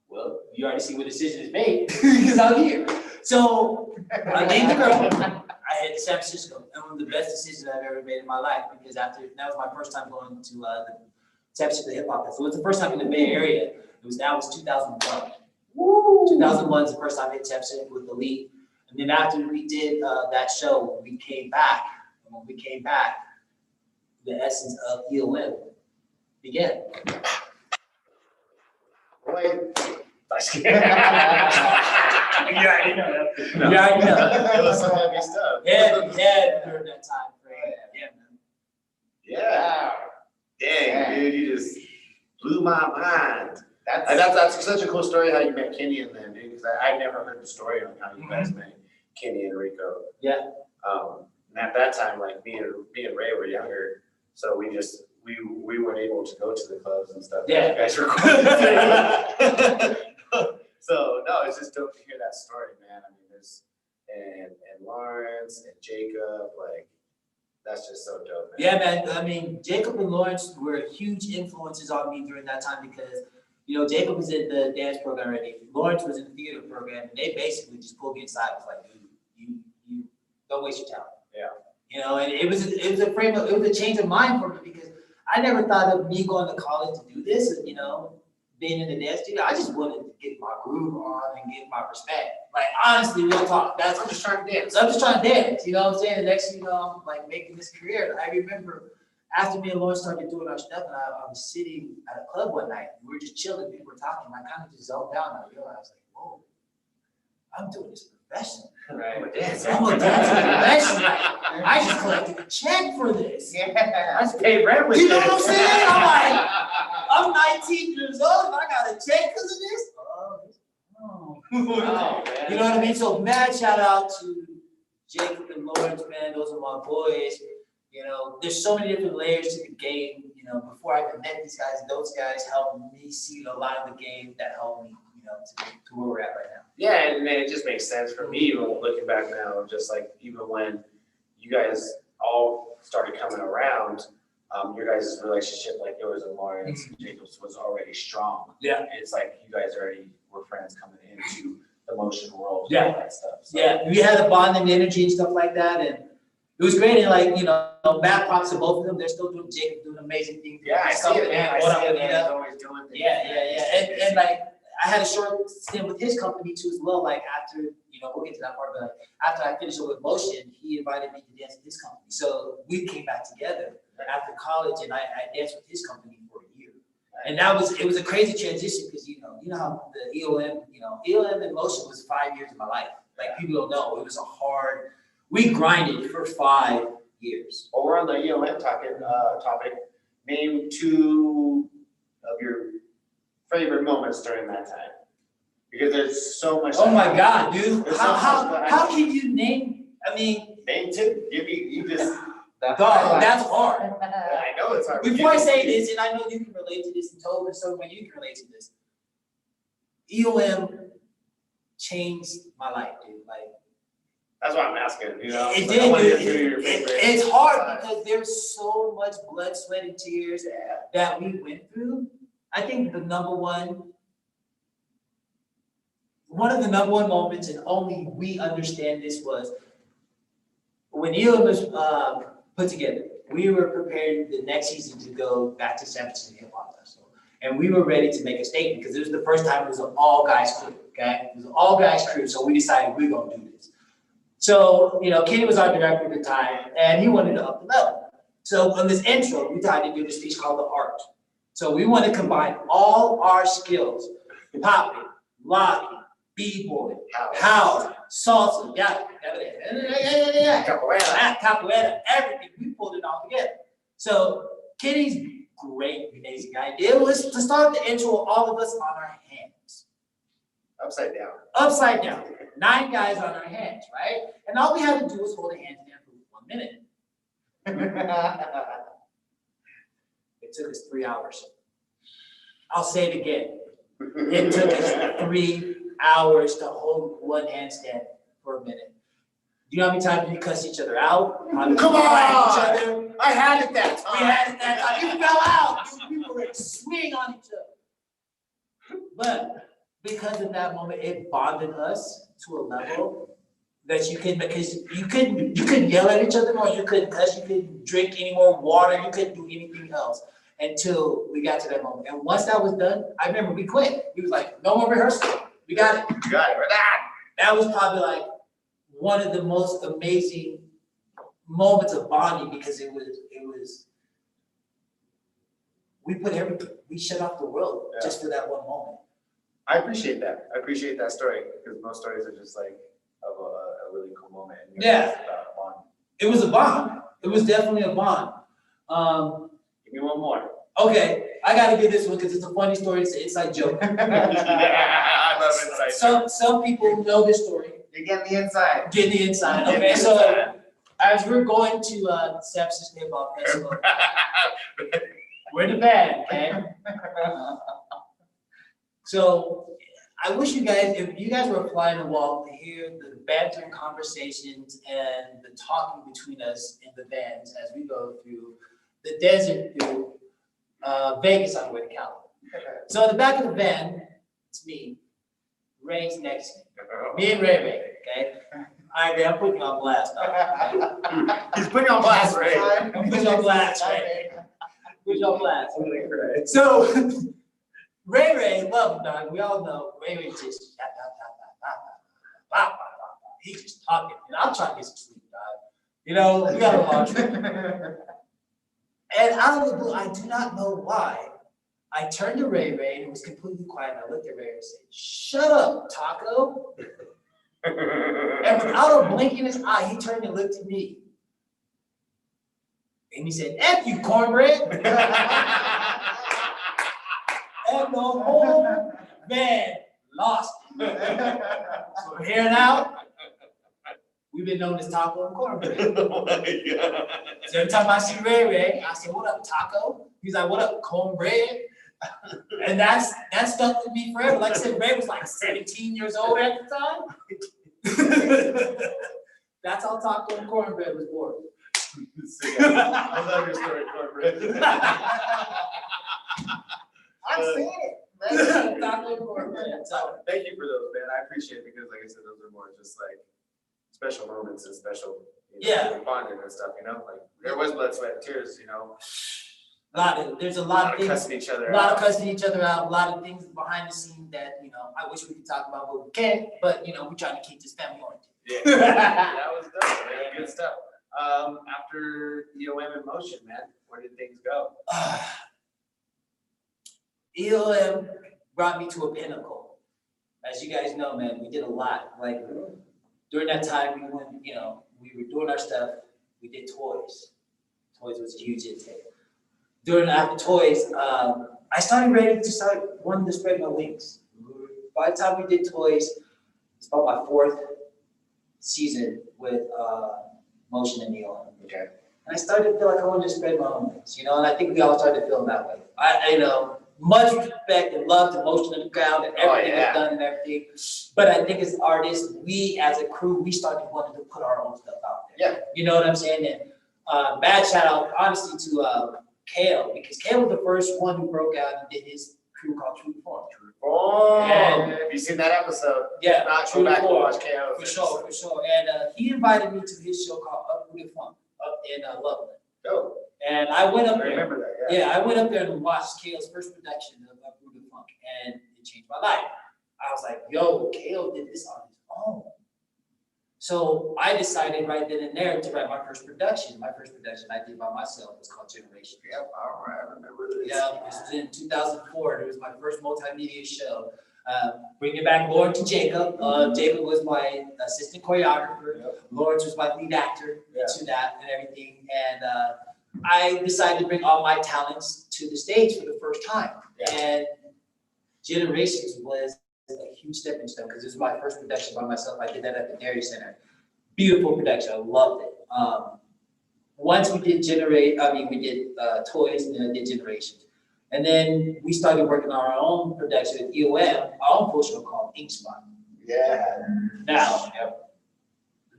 Well, you already see what decision is made because I'm here. So I named the girl. I head to San Francisco. And one of the best decisions I've ever made in my life because that was my first time going to the San Francisco Hip Hop Festival. It was the first time in the Bay Area. It was 2001. Woo! 2001 is the first time I hit San Francisco with the lead. And then after we did that show, we came back. And when we came back, the essence of EOM began. Wait. You already know that. You already know. It was some heavy stuff. Yeah, during that time frame. Yeah, man. Yeah. Dang, dude, you just blew my mind. That's And that's such a cool story how you met Kenny and them, dude, because I never heard the story on how you guys met Kenny and Rico. Yeah. And at that time, like me and Ray were younger, so we weren't able to go to the clubs and stuff. Yeah. You guys were cool. it's just dope to hear that story, man. I mean, there's and Lawrence and Jacob, like that's just so dope, man. Yeah, man. I mean, Jacob and Lawrence were huge influences on me during that time because, you know, Jacob was in the dance program already. Lawrence was in the theater program, and they basically just pulled me aside. Was like, dude, you don't waste your talent. Yeah. You know, and it was a change of mind for me because I never thought of me going to college to do this, and, you know, being in the dance studio. I just wanted to get my groove on and get my respect. Like, honestly, real talk. I'm just trying to dance. I'm just trying to dance, you know what I'm saying? The next thing you know, I'm like making this career. I remember after me and Lauren started doing our stuff, and I was sitting at a club one night, we were just chilling, people were talking, and I kind of just zoned down, and I realized, like, whoa, I'm doing this professionally. Right. I'm a dancer professionally. I just collected a check for this. Yeah. I just paid rent with You know this. what I'm saying? I'm like, I'm 19 years old and I got a check because of this? Oh. Oh, man. You know what I mean? So mad shout out to Jacob and Lawrence, man. Those are my boys. You know, there's so many different layers to the game. You know, before I even met these guys, those guys helped me see a lot of the game that helped me, you know, to where we're at right now. Yeah, and it just makes sense for me, even looking back now, just like even when you guys all started coming around, your guys' relationship, like yours and Lawrence and Jacob's, was already strong. Yeah. It's like you guys already were friends coming into the motion world and Yeah. all that stuff. So. Yeah, we had a bonding energy and stuff like that, and it was great. And like, you know, mad props to both of them. They're still doing doing amazing things. Yeah, I see it, man. I see it, man. He's always doing things. Yeah. And like, I had a short stint with his company too as well. Like after, you know, we'll get to that part, but like, after I finished with Motion, he invited me to dance with his company. So we came back together after college, and I danced with his company for a year. And it was a crazy transition because, you know how the ELM and Motion was 5 years of my life. Like, people don't know, it was we grinded for 5 years. Well, we're on the ELM topic. Name 2 of your favorite moments during that time, because there's so much. Oh my God, dude! There's so much that How can you name? I mean, name 2. You just. dog, that's hard. I know it's hard. Before I say this, and I know you can relate to this, and Tobin, so when you can relate to this, ELM changed my life, dude. Like, That's why I'm asking. You know, it like, I wanna did, get through your dude. favorite. It's hard because there's so much blood, sweat, and tears that we went through. I think one of the number one moments, and only we understand this, was when ELM was put together. We were preparing the next season to go back to San Francisco Hip Hop Festival, and we were ready to make a statement because it was the first time it was an all guys crew. Okay, it was an all guys crew, so we decided we're gonna do this. So, you know, Kenny was our director at the time, and he wanted to up the level. So on this intro, we tried to do this piece called The Art. So we want to combine all our skills: popping, locking, b-boy, house, salsa, capoeira, everything. We pulled it all together. So Kenny's great, amazing idea was to start the intro with all of us on our hands. Upside down. Upside down. 9 guys on our hands, right? And all we had to do was hold our hands down for 1 minute. It took us 3 hours. I'll say it again. It took us 3 hours to hold one handstand for a minute. Do you know how many times we cussed each other out? Come on! Each other? I had it that time. We had it that time. You fell out. People were swinging on each other. But because of that moment, it bonded us to a level that you couldn't yell at each other more, you couldn't cuss, you couldn't drink any more water, you couldn't do anything else until we got to that moment. And once that was done, I remember we quit. We was like, no more rehearsal. We got it. You got it. We're that. That was probably like one of the most amazing moments of bonding because it was we shut off the world just for that one moment. I appreciate that. I appreciate that story because most stories are just like of a really cool moment. And Yeah. it's about a bond. It was a bond. It was definitely a bond. Give me one more. Okay, I gotta give this one because it's a funny story. It's an inside joke. Yeah, I love inside. Some people know this story. You're getting the inside. Get the inside. Okay, so as we're going to San Francisco Hip Hop Festival, we're in the band, okay? So I wish you guys, if you guys were flying the wall to hear the banter and conversations and the talking between us in the vans as we go through the desert through Vegas on the way to Cali. So in the back of the van, it's me, Ray's next to me. Me and Ray, okay? All right, Ray, I'm putting you on blast. He's putting you on blast, right? I'm putting you on blast, Ray. Put you on blast. So, Ray, love him, dog. We all know Ray just he's just talking, and I'm trying to get some sleep, dog. You know, we got a long trip. And out of the blue, I do not know why, I turned to Ray, and it was completely quiet, and I looked at Ray and said, "Shut up, Taco." And without a blink in his eye, he turned and looked at me. And he said, "F you, cornbread." And the whole man lost it. So from here on out, we've been known as Taco and Cornbread. Oh my God. So every time I see Ray, I say, "What up, Taco?" He's like, "What up, Cornbread?" And that stuck with me forever. Like I said, Ray was like 17 years old at the time. That's how Taco and Cornbread was born. I love your story, Cornbread. I've seen it. Taco and Cornbread. So Thank you for those, man. I appreciate it because, like I said, those are more just like special moments and special, bonding and stuff. Like there was blood, sweat, and tears. there's a lot of things. cussing each other A lot out. of cussing each other out, a lot of things behind the scenes that, I wish we could talk about, but we can't. But, we're trying to keep this family oriented. Yeah, that was dope, man. Good stuff. After EOM in motion, man, where did things go? EOM brought me to a pinnacle. As you guys know, man, we did a lot. Like during that time, we went, we were doing our stuff. We did toys. Toys was a huge intake. After toys, I started wanting to spread my wings. By the time we did toys, it's about my 4th season with motion and EOM. Okay. And I started to feel like I wanted to spread my own wings, and I think we all started feeling that way. I much respect and love to motion on the ground and everything we've done and everything. But I think as artists, we as a crew, we started wanting to put our own stuff out there. Yeah. You know what I'm saying? And mad shout out, honestly, to Kale, because Kale was the first one who broke out and did his crew called True to Form. Oh, And- have you seen that episode? Yeah, Not True go to back and Form. watch KO. For sure. And he invited me to his show called Up True to Form up in Loveland. Dope. And I went I up there. remember that. Yeah. Yeah, I went up there and watched Kale's first production of Voodoo Funk, and it changed my life. I was like, yo, Kale did this on his own. So I decided right then and there to write my first production. My first production I did by myself was called Generation. Yep. All right. I remember this. Yeah, this was in 2004. It was my first multimedia show. Bringing back Lawrence to Jacob. Jacob was my assistant choreographer. Yep. Lawrence was my lead actor Yeah. into that and everything. And I decided to bring all my talents to the stage for the first time. Yeah. And Generations was a huge stepping stone because this was my first production by myself. I did that at the Dairy Center. Beautiful production. I loved it. Once we did Toys, and then I did Generations. And then we started working on our own production with EOM, our own full show called Ink Spot. Yeah. Now,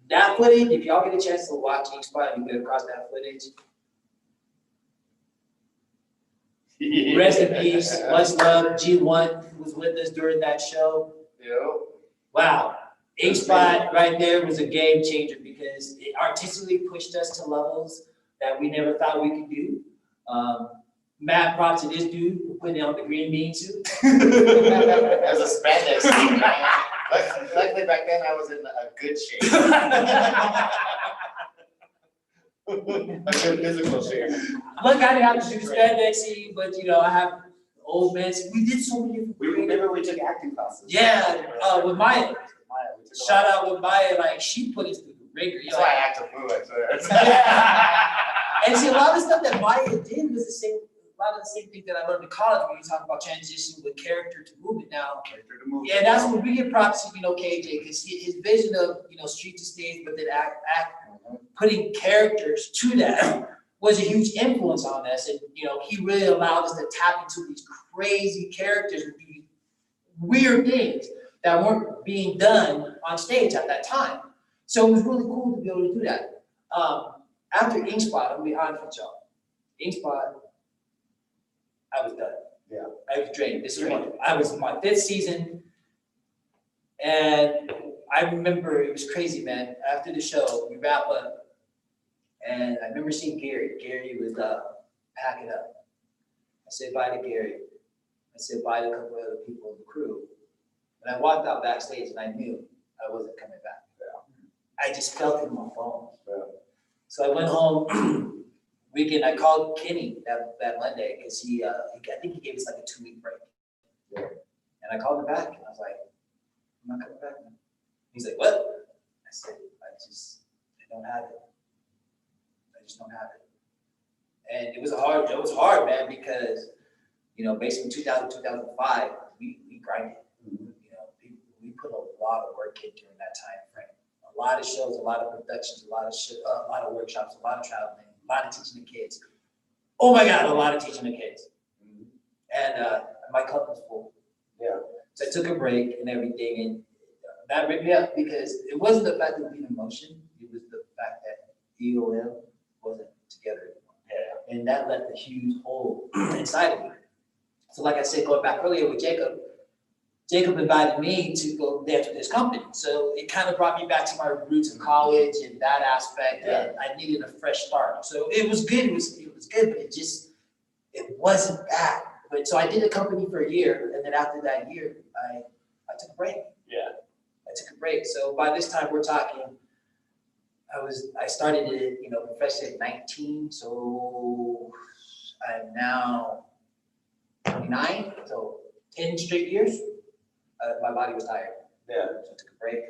that footage, if y'all get a chance to watch Ink Spot and you get across that footage, rest in peace, much love. G1 was with us during that show. Yep. Wow. Ink Spot right there was a game changer because it artistically pushed us to levels that we never thought we could do. Mad props to this dude for putting on the green bean suit. As a spandex suit, man. Luckily back then I was in a good shape. A good physical shape. Look, I didn't have to do spandex scene, but I have old man. We did so many different. We remember we took acting classes. Yeah, with Maya. We took a Shout lot. out with Maya, like she put us through the ringer. That's why I act a fool, I swear. And see, a lot of stuff that Maya did was a lot of the same thing that I learned in college when you talk about transition with character to movement. Now, yeah, that's when we get props to KJ because his vision of street to stage, but then putting characters to that was a huge influence on us, and he really allowed us to tap into these crazy characters and be weird things that weren't being done on stage at that time. So it was really cool to be able to do that. After Ink Spot, I'm gonna be honest with y'all. Ink Spot, I was done. Yeah. I was drained. I was my 5th season, and I remember it was crazy, man. After the show, we wrap up, and I remember seeing Gary. Gary was packing up. I said bye to Gary. I said bye to a couple of other people in the crew. And I walked out backstage, and I knew I wasn't coming back. Yeah. I just felt it in my bones. Yeah. So I went home. Weekend, I called Kenny that Monday because I think he gave us like a 2-week break. Yeah. And I called him back, and I was like, I'm not coming back, man. He's like, what? I said, I don't have it. I just don't have it. And it was hard, man, because, basically 2000, 2005, we grinded. Mm-hmm. We put a lot of work in during that time frame. A lot of shows, a lot of productions, a lot of workshops, a lot of traveling, a lot of teaching the kids. Oh my God, a lot of teaching the kids. Mm-hmm. And my cup was full. Yeah. So I took a break and everything, and that ripped me up because it wasn't the fact that we in motion, it was the fact that EOM wasn't together anymore. Yeah. And that left a huge hole inside of me. So like I said, going back earlier with Jacob invited me to go dance with his company. So it kind of brought me back to my roots in college and that aspect, yeah. And I needed a fresh start. So it was good, it was good, but it wasn't that. But so I did the company for a year, and then after that year, I took a break. Yeah. I took a break. So by this time we're talking, I started it, professionally at 19, so I'm now 29, so 10 straight years. My body was tired. Yeah. So I took a break.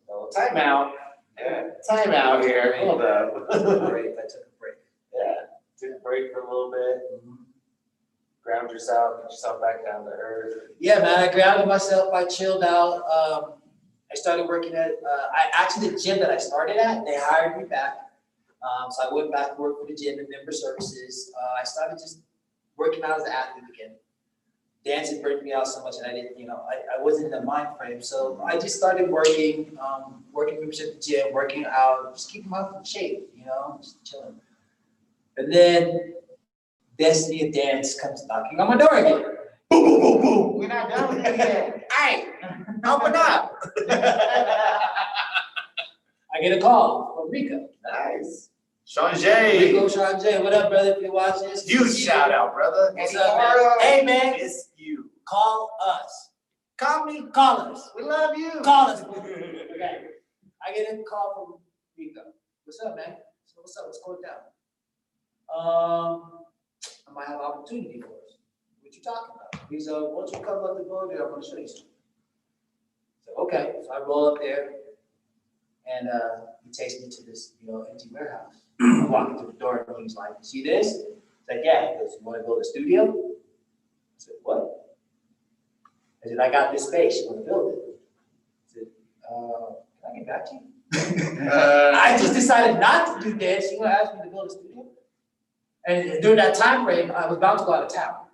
So time out. Yeah. Time out here. Hold up. I took a break. Yeah. Took a break for a little bit. Mm-hmm. Ground yourself, get yourself back down to earth. Yeah, man. I grounded myself. I chilled out. I started working at, the gym that I started at, they hired me back. So I went back to work for the gym and member services. I started just working out as an athlete again. Dancing burnt me out so much, and I didn't, I wasn't in the mind frame. So I just started working membership at the gym, working out, just keeping myself in shape, just chilling. And then Destiny of Dance comes knocking on my door again. Boom, boom, boom, boom. We're not done with it yet. Hey, open up. I get a call from Rico. Nice. Sean J. Rico, Sean J. What up, brother? If you're watching this. Huge shout out, brother. What's up, man? Hey, man. It's you. Call us. Call me. Call us. We love you. Call us. Okay. I get a call from Rico. What's up, man? So what's up? What's going down? I might have an opportunity for us. What you talking about? He's why don't you come up the building? I'm gonna show you something. So okay. So I roll up there, and he takes me to this, empty warehouse. I'm walking through the door, and he's like, "See this?" He's like, "Yeah." He goes, "You want to build a studio?" I said, "What?" I said, "I got this space. You want to build it?" I said, "Can I get back to you?" I just decided not to do this. You want to ask me to build a studio? And during that time frame, I was about to go out of town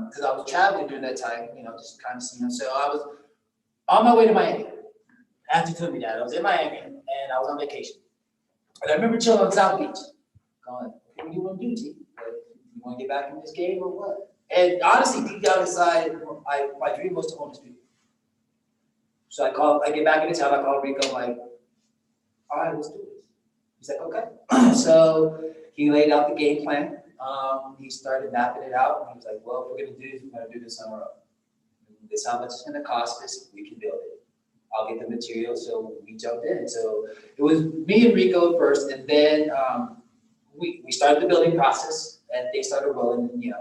because I was traveling during that time, just kind of seeing. So I was on my way to Miami. After you told me that, I was in Miami and I was on vacation. And I remember chilling on South Beach, going, "What do you want to do, T? You want to get back in this game or what?" And honestly, deep down inside, my dream was to own a studio. So I get back into town, I call Rico, I'm like, "All right, let's do this." He's like, "Okay." So he laid out the game plan. He started mapping it out. And he was like, "Well, if we're going to do this, we're going to do this on our own. This is how much it's going to cost us. We can build it. I'll get the material." So we jumped in. So it was me and Rico first, and then we started the building process, and things started rolling.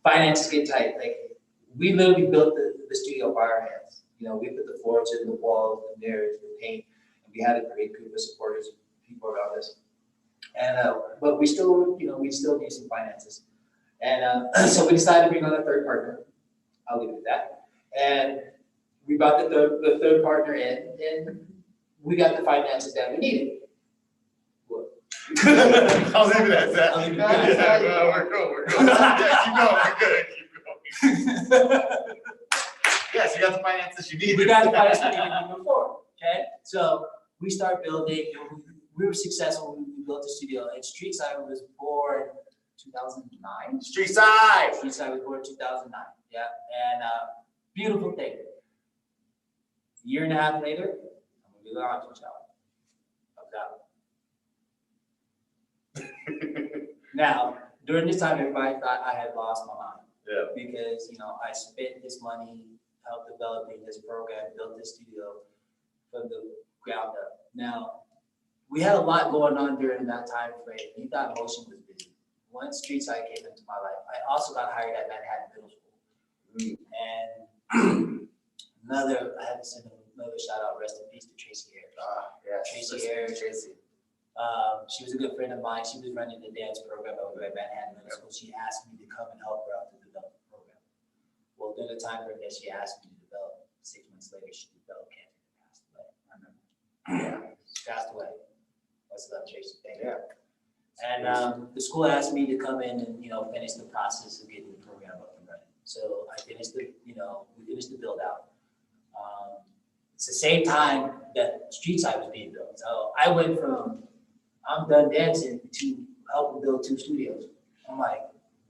Finances get tight. Like we literally built the studio by our hands. We put the floors in, the walls, the mirrors, the paint, and we had a great group of supporters, people around us. And but we still need some finances, and so we decided to bring on a third partner. I'll leave it at that. And we brought the third partner in, and we got the finances that we needed. What? I'll leave it at that. I'll leave it at that. Yeah, we're good. Yeah, keep going. We're good. Keep going. Yes, you got the finances you need. We got the finance we needed to move forward, okay? So we start building, and we were successful when we built the studio, and Street Side was born 2009. Street side. Street Side was born 2009, yeah, and beautiful thing. A year and a half later, I'm gonna be honest with y'all. I was out. Now, during this time, everybody thought I had lost my mind. Yeah. Because, you know, I spent this money, helped developing this program, built this studio from the ground up. Now, we had a lot going on during that time frame. You thought motion was busy. Once Street Side came into my life, I also got hired at Manhattan Middle School. And I had to send another shout out, rest in peace to Tracy Ayers. Yeah. Tracy Ayers. Tracy. She was a good friend of mine. She was running the dance program over at Manhattan Middle School. She asked me to come and help her out to develop the program. Well, during the time frame that she asked me to develop, 6 months later, she developed cancer and passed away. I remember. Yeah, she passed away. What's up, Tracy? Thank you. And the school asked me to come in and, you know, finish the process of getting the program up and running. So I finished we finished the build out. It's the same time that Street Side was being built. So I went from I'm done dancing to helping build 2 studios. I'm like,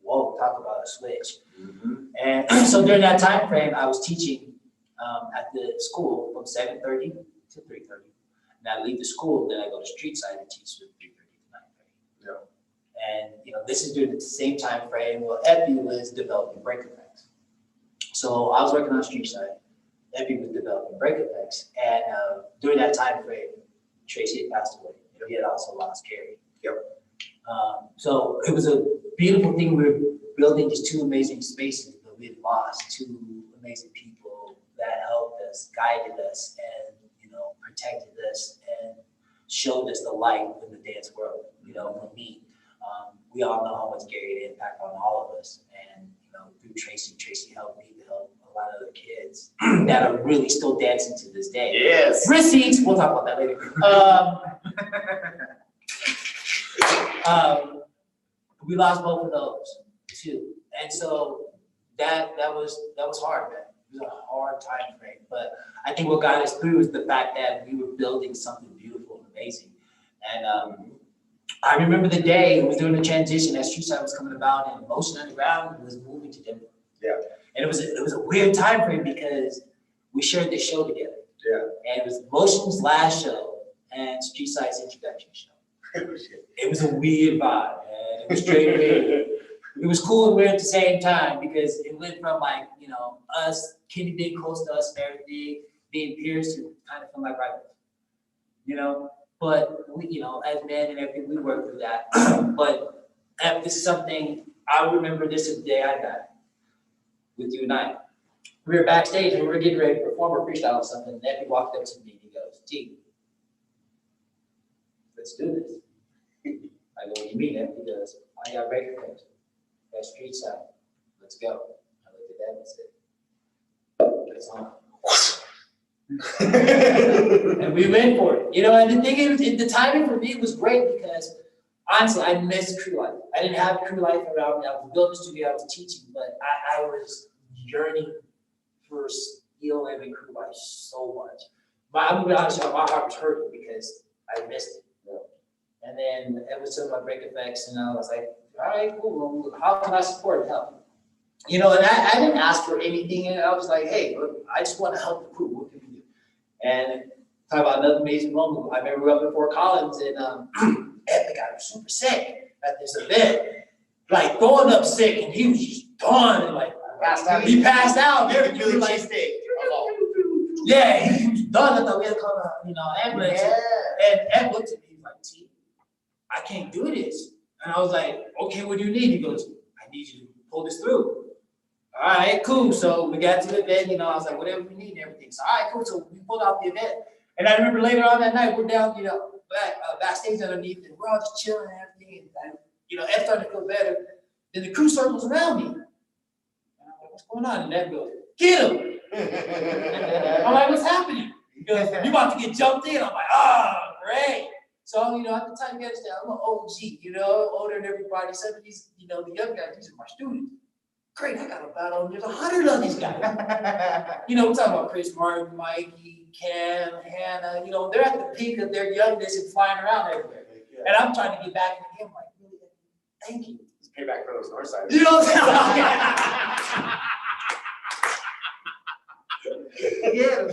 whoa, talk about a switch. And so during that time frame, I was teaching at the school from 7:30 to 3:30. And I leave the school, then I go to Street Side and teach from 3:30 to 9:30. Yeah. And you know, this is during the same time frame where Epi was developing BreakEFX. So I was working on Street Side. Epi was developing BreakEFX, and during that time frame, Tracy had passed away. You know, he had also lost Carrie. Yep. So it was a beautiful thing. We were building these 2 amazing spaces, but we had lost 2 amazing people that helped us, guided us, and you know, protected us and showed us the light in the dance world. You know, for me, we all know how much Gary had impact on all of us, and you know, through Tracy helped me to help a lot of the kids that are really still dancing to this day. Yes. Receipts, we'll talk about that later. We lost both of those too, and so that was hard, man. It was a hard time frame, but I think what got us through is the fact that we were building something beautiful and amazing. And I remember the day it was during the transition as Street Side was coming about and Motion Underground was moving to Denver. Yeah. And it was a weird time frame because we shared this show together. Yeah. And it was Motion's last show and Street Side's introduction show. It was a weird vibe, man. It was straight weird. It was cool and weird at the same time because it went from like, you know, us, Kenny being close to us and everything, being peers to kind of feel like rivals. You know? But we, you know, as men and everything, we worked through that. But this is something, I remember this is the day I died with you and I. We were backstage and we were getting ready to perform or freestyle or something, and Epi walked up to me and he goes, T, let's do this. I go, what do you mean, Epi? He goes, I got BreakEFX. That Street Side. Let's go. I looked at that and said, it's on. And we went for it. You know, and the thing is, the timing for me was great because honestly, I missed crew life. I didn't have crew life around me. I was building a studio, I was teaching, but I was yearning for EOM and crew life so much. But I'm gonna be honest, my heart was hurting because I missed it. And then it was talking about BreakEFX, and I was like, all right, cool. Well, how can I support and help? You know, and I didn't ask for anything, and I was like, hey, look, I just want to help the crew. What can we do? And talk about another amazing moment. I remember we were up in Fort Collins, and Epic got super sick at this event, like throwing up sick, and he was just done, and like Passed out. he passed out. Yeah, And you were like, cheesesteak. yeah, he was done. I thought we had to call ambulance. Yeah. And Ed looked at me, he was like, T, I can't do this. And I was like, okay, what do you need? He goes, I need you to pull this through. All right, cool. So we got to the event, you know, I was like, whatever we need and everything. So, all right, cool. So we pulled out the event. And I remember later on that night, we're down, you know, backstage underneath, and we're all just chilling and everything. And, you know, Ed started to feel better. Then the crew circles around me. And I'm like, what's going on? And Ed goes, get him. I'm like, what's happening? He goes, you about to get jumped in. I'm like, oh, great. So, you know, at the time, you understand, I'm an OG, you know, older than everybody. Some of these, you know, the young guys, these are my students. great, I got a battle, and there's 100 of these guys. You know, we're talking about Chris Martin, Mikey, Cam, Hannah, you know, they're at the peak of their youngness and flying around everywhere. Yeah. And I'm trying to get back in the game, like, really, thank you. Just pay back for those Northsiders. You know what I'm saying? Yeah.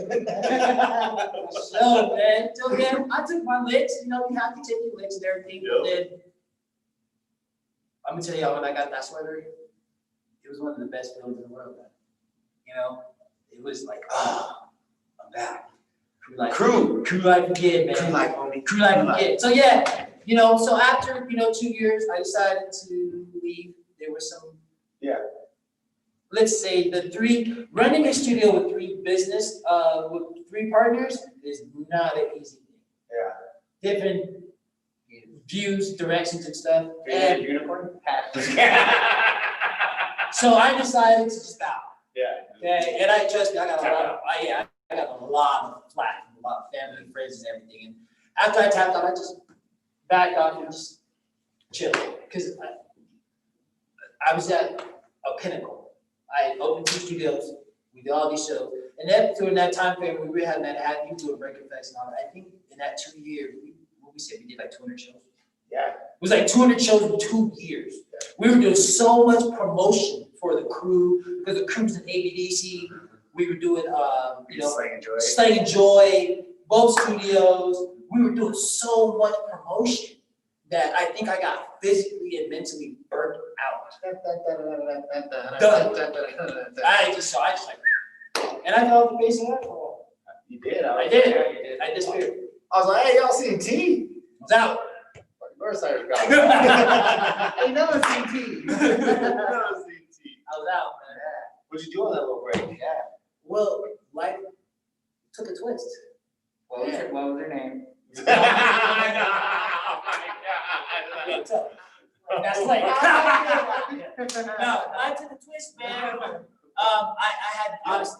So, man, so then I took my licks, you know, you have to take your licks and everything, but then, I'm gonna tell y'all, when I got that sweater, it was one of the best feelings in the world, man. You know, it was like, I'm back. Crew life again, man. Crew life, homie. Crew life again. So yeah, you know, so after, you know, 2 years, I decided to leave. There were some, let's say running a studio with with 3 partners is not an easy thing. Yeah. Different views, directions and stuff. And unicorn? So I decided to just bow. Yeah. Okay, and I trust me, I got a lot of flack from a lot of family, friends, and everything. And after I tapped out, I just backed off and just chilled. Because I was at a pinnacle. I opened 2 studios, we did all these shows. And then during that time frame, we really had people doing BreakEFX and all that. I think in that 2 years, we did like 200 shows. Yeah. It was like 200 shows in 2 years. We were doing so much promotion for the crew, because the crew's in ABDC. We were doing, you know, Slang and Joy, both studios. We were doing so much promotion that I think I got physically and mentally burnt out. I just like, and I fell off the face of the earth for a while. You did. I did. I disappeared. I was like, hey, y'all seen T? I was out. Northsiders got it. Ain't no one seen T. I was out, man. What'd you do on that little break? Yeah. Well, life took a twist. What was her name? I know. That's late. No, life took a twist, man. I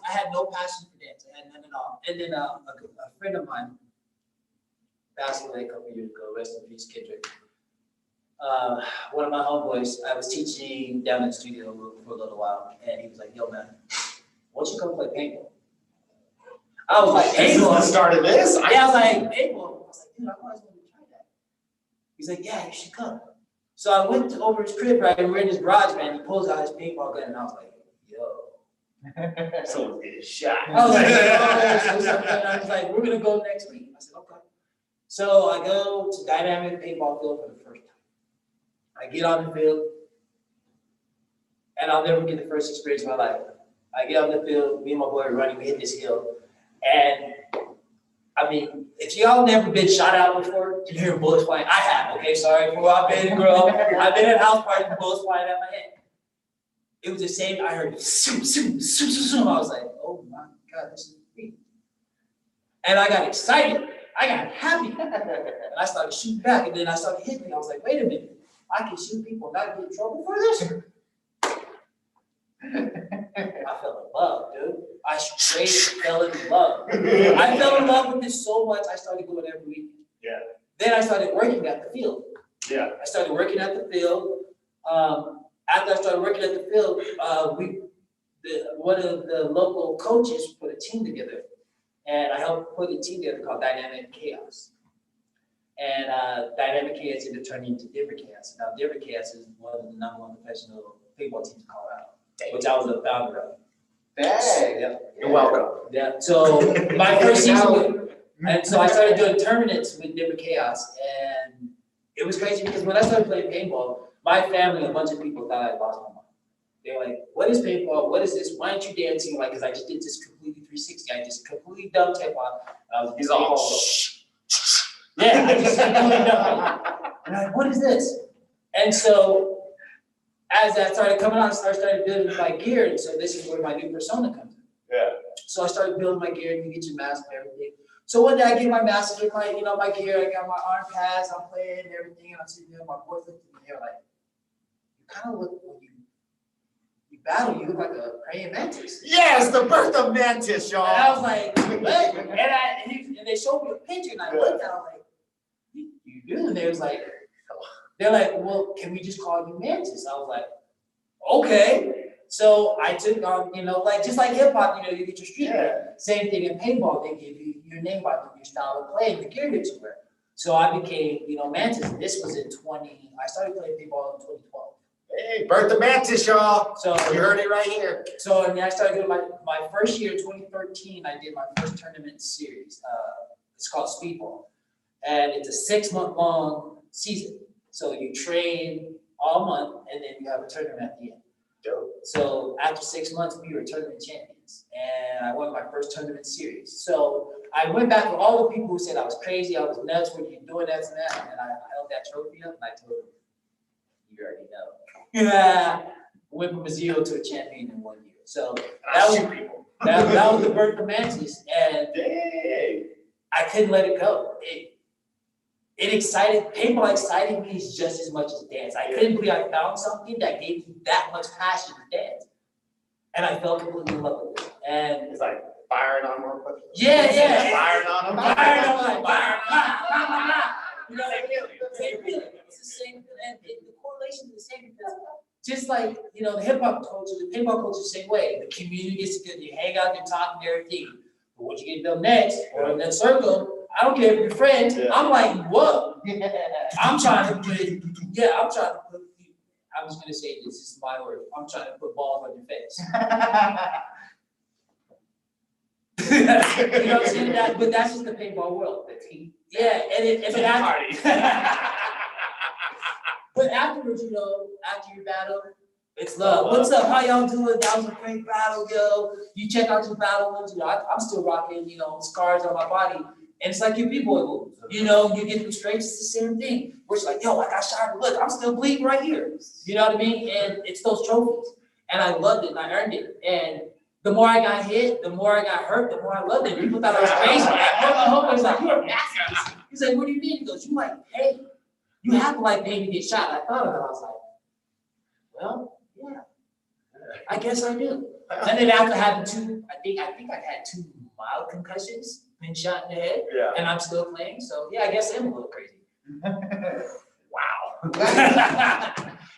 had no passion for dance. I had none at all. And then a friend of mine passed away a couple years ago. Rest in peace, Kendrick. One of my homeboys, I was teaching down in the studio for a little while, and he was like, "Yo, man, why don't you come play paintball?" I was like, "Paintball?" Started this? Yeah, I was like, "Paintball." I was like, "Dude, I always wanted to try that." He's like, "Yeah, you should come." So I went over his crib, right, and we're in his garage, man. He pulls out his paintball gun, and I was like, "Yo." Someone's getting shot. I was like, and I was like, "We're gonna go next week." I said, "Okay." So I go to Dynamic Paintball Field for the first time. I get on the field, and I'll never get the first experience of my life. I get on the field, me and my boy are running, we hit this hill, and I mean, if y'all never been shot out before, you hear bullets flying. I have, okay, sorry for what I've been, girl. I've been at house parties with bullets flying at my head. It was the same, I heard, zoom, zoom, zoom, zoom, zoom. I was like, oh my God, this is me. And I got excited. I got happy. And I started shooting back, and then I started hitting. I was like, wait a minute. I can shoot people and not get in trouble for this? I fell in love, dude. I straight fell in love. I fell in love with this so much, I started going every week. Yeah. Then I started working at the field. Yeah. I started working at the field. After I started working at the field, one of the local coaches put a team together. And I helped put a team together called Dynamic Chaos. And Dynamic Chaos ended up turning into Different Chaos. Now, Different Chaos is one of the #1 professional paintball teams in Colorado, which I was the founder of. Dang. Yeah. You're welcome. Yeah. So my first season, and so I started doing tournaments with Different Chaos, and it was crazy because when I started playing paintball, my family, a bunch of people thought I lost my mind. They were like, "What is paintball? What is this? Why aren't you dancing?" Like, because I just did this completely 360. I just completely dumped paintball. He's all, yeah, I just completely dumped. And I'm like, what is this? And so as that started coming on, I started building my gear. And so this is where my new persona comes in. Yeah. So I started building my gear, and you get your mask and everything. So one day I get my mask, I get my, my gear, I got my arm pads, I'm playing and everything, and I'm sitting there, my boys look at me, they're like, you kind of look, when you battle, you look like a praying mantis. Yes, the birth of Mantis, y'all. And I was like, what? And they showed me a picture, and I looked at it, I was like, you do? And they was like, they're like, well, can we just call you Mantis? I was like, okay. So I took on, you know, like just like hip hop, you know, you get your street name. Same thing in paintball, they give you your name by your style of play, the gear that you wear. So I became, you know, Mantis, and this was in I started playing paintball in 2012. Hey, birth of Mantis, y'all. So You heard it right here. So and then I started doing my first year, 2013, I did my first tournament series. It's called Speedball. And it's a 6-month long season. So you train all month and then you have a tournament at the end. Dope. So after 6 months, we were tournament champions. And I won my first tournament series. So I went back to all the people who said I was crazy, I was nuts, what are you doing, that and that. And I held that trophy up and I told them, you already know. Yeah. Went from a 0 to a champion in 1 year. So that was the birth of Mantis. And Dang. I couldn't let it go. Paintball excited me just as much as dance. I couldn't believe I found something that gave me that much passion to dance. And I fell completely in love with it. And It's like firing on more questions. yeah. Firing on them. Firing on like fire. You know, same feeling. It's the same, and the correlation is the same because just like, you know, the hip hop culture, the paintball culture, the same way. The community gets together, you hang out, you talk and everything. But what you get done next, or in that circle, I don't care if you're friends. Yeah. I'm like, what? I'm trying to put, I'm just gonna say this is my word. I'm trying to put balls on your face. You know what I'm saying? But that's just the paintball world. Yeah, but afterwards, you know, after your battle, it's love. What's up? How y'all doing? That was a great battle, yo. You check out your battle moves. You know, I'm still rocking, you know, scars on my body. And it's like your B-boy moves. You know, you get them straights, it's the same thing. Where it's like, yo, I got shot. Look, I'm still bleeding right here. You know what I mean? And it's those trophies. And I loved it and I earned it. And the more I got hit, the more I got hurt, the more I loved it. People thought I was crazy. My homie was like, you're a masochist. He's like, what do you mean? He goes, you like, hey, you have to like maybe get shot. I thought of it. I was like, well, yeah, I guess I do. And then after having I think I've had 2 mild concussions, been shot in the head, and I'm still playing. So yeah, I guess I'm a little crazy. Wow.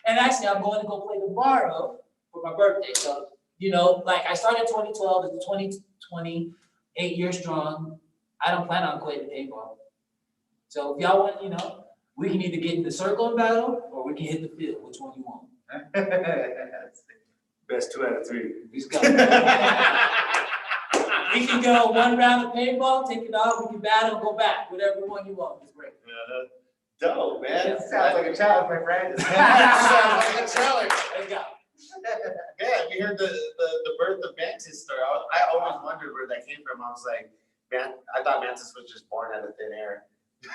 And actually, I'm going to go play the Barrow for my birthday. So, you know, like I started in 2012, it's 2020, 8 years strong. I don't plan on quitting paintball. So if y'all want, you know, we can either get in the circle and battle, or we can hit the field. Which one you want? Best 2 out of 3. Let's go. We can go 1 round of paintball, take it off, we can battle, go back, whatever one you want. It's great. Dope, man. That sounds like a challenge, my friend. Sounds like a challenge. Let's go. Yeah, we heard the birth of Mantis story. I always wondered where that came from. I was like, man, I thought Mantis was just born out of thin air.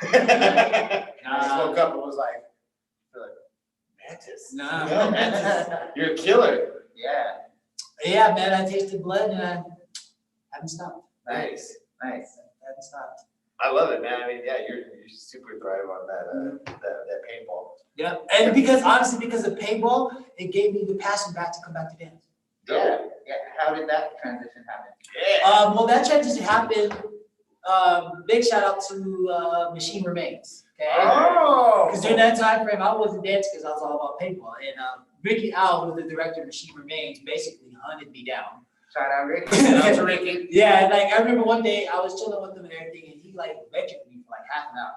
I just woke up and was like, Mantis? Nah. No, Mantis. You're a killer. Yeah, Yeah, man, I tasted blood and I haven't stopped. nice. I haven't stopped. I love it, man. I mean, yeah, you're super thrive on that paintball. Yeah, and honestly, because of paintball, it gave me the passion back to come back to dance. Yeah. How did that transition happen? Yeah. Well, that transition happened. Big shout out to Machine Remains. Okay. Oh. Because during that time frame, I wasn't dancing because I was all about paintball. And Ricky Al, who was the director of Machine Remains, basically hunted me down. Shout out, Rick. Shout out to Ricky. Yeah, like I remember one day I was chilling with him and everything, and he like lectured me for like half an hour.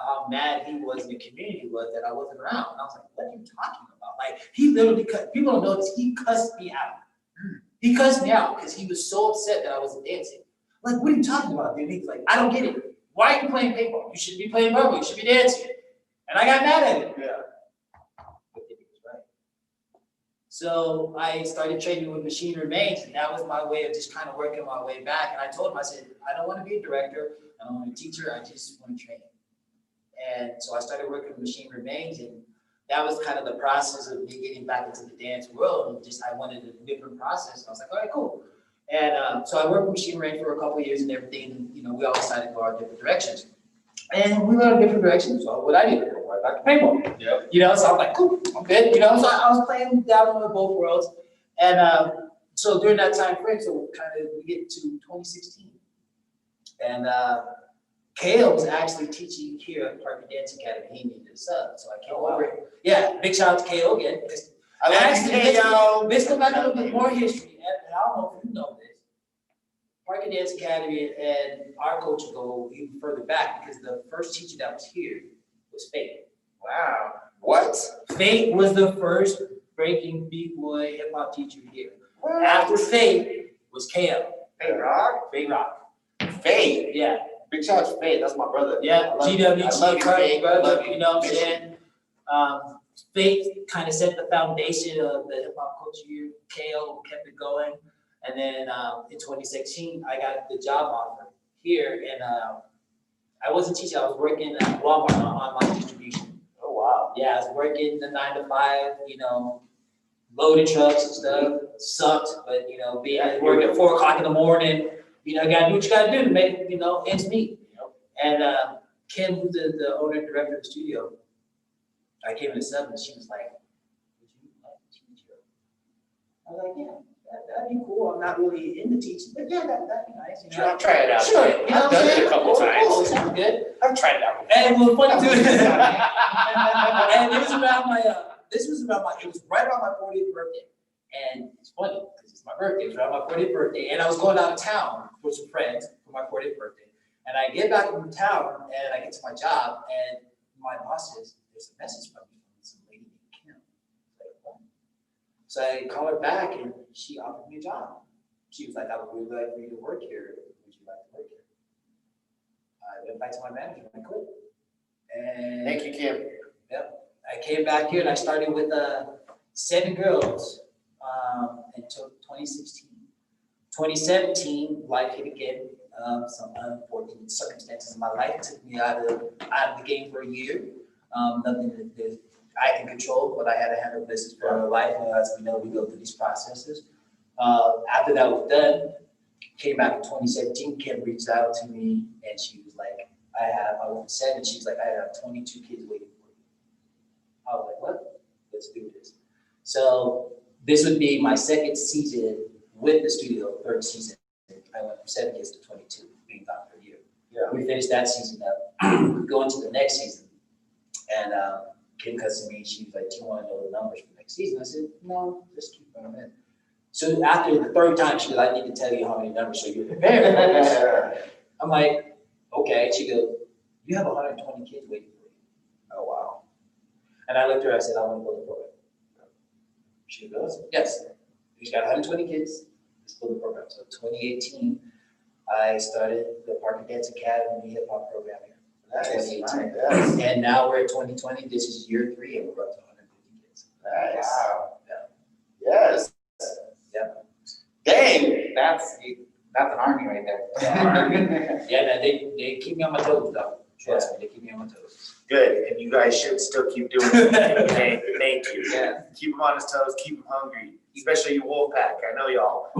How mad he was in the community was that I wasn't around. And I was like, what are you talking about? Like he literally people don't know this, he cussed me out. He cussed me out because he was so upset that I wasn't dancing. Like, what are you talking about, dude? He's like, I don't get it. Why are you playing paintball? You should be playing marble, you should be dancing. And I got mad at him. Yeah. But he was right. So I started training with Machine Remains, and that was my way of just kind of working my way back. And I told him, I said, I don't want to be a director, I don't want to be a teacher, I just want to train. And so I started working with Machine Remains, and that was kind of the process of me getting back into the dance world. And just I wanted a different process. I was like, all right, cool. And so I worked with Machine Remains for a couple of years and everything. And, you know, we all decided to go our different directions. And we went in different directions. So what I did, I went back to paintball. Yep. You know, so I'm like, cool, I'm good. You know, so I was playing down with both worlds. And so during that time frame, so we get to 2016. And Kale was actually teaching here at Parker Dance Academy. He needed a sub, so I came over. Yeah, big shout out to Kale again, because I like Actually, you, KO. let's go back a little bit more history, and I don't know if you know this. Park Dance Academy and our coach go even further back because the first teacher that was here was Fate. Wow. What? Fate was the first breaking b-boy hip hop teacher here. After Fate was KO. Hey, Rock. Fate Rock. Faith. Yeah. Big shout out to Faith. That's my brother. Yeah. I love you. GWG, I love you, Cardi, Faith. I brother. love You know what I'm Miss you. saying? Fate kind of set the foundation of the hip hop culture here. KO kept it going. And then in 2016, I got the job offer here. And I wasn't teaching, I was working at Walmart on online distribution. Oh, wow. Yeah, I was working the 9 to 5, you know, loading trucks and stuff. Sucked, but you know, being at work at 4 o'clock in the morning, you know, you gotta do what you gotta do to make, you know, ends meet. And Kim, who's the owner and director of the studio, I came in at 7 and she was like, would you like to teach her? I was like, yeah, that'd be cool. I'm not really into teaching, but yeah, that'd be nice. You know? Sure, I'll try it out. Sure, you know I've what I'm done it saying? a couple times. Cool, sounds good. I've tried it out. And it was funny too. And it was around my, it was right around my 40th birthday. And it's funny, because it's my birthday, it was around my 40th birthday, and I was going out of town with some friends for my 40th birthday. And I get back from town, and I get to my job, and my boss says, there's a message from me from some lady named Kim. Like, what? So I call her back, and she offered me a job. She was like, I would really like for you to work here. Would you like to work here? I went back to my manager, and I quit. And Thank you, Kim. I came back here, and I started with 7 girls. Until 2016. 2017, life hit again. Some unfortunate circumstances in my life took me out of the game for a year. Nothing that I can control, but I had to handle business for our life. And as we know, we go through these processes. After that was done, came back in 2017. Kim reached out to me, and she was like, I went to 7. She was like, I have 22 kids waiting for you. I was like, what? Let's do this. So this would be my 2nd season with the studio, 3rd season. I went from 7 kids to 22, being gone for a year. Yeah. We finished that season up, going to the next season. And Kim comes to me, she was like, do you want to know the numbers for next season? I said, no, just keep them in. So after the 3rd time, she goes, I need to tell you how many numbers so you're prepared. I'm like, okay. She goes, you have 120 kids waiting for you. Oh, wow. And I looked at her, I said, I want to build a program. She goes, yes. We've got 120 kids. Let's build a program. So 2018, I started the Park Dance Academy hip hop program here. Nice. 2018. Nice. And now we're at 2020. This is year 3, and we're up to 150 kids. Nice. Wow. Yes. Yeah. Dang. That's an army right there. Yeah, man, they keep me on my toes, though. Trust me, they keep me on my toes. Good. And you guys should still keep doing it. Thank you. Yeah. Keep him on his toes. Keep him hungry. Especially you Wolfpack. I know y'all.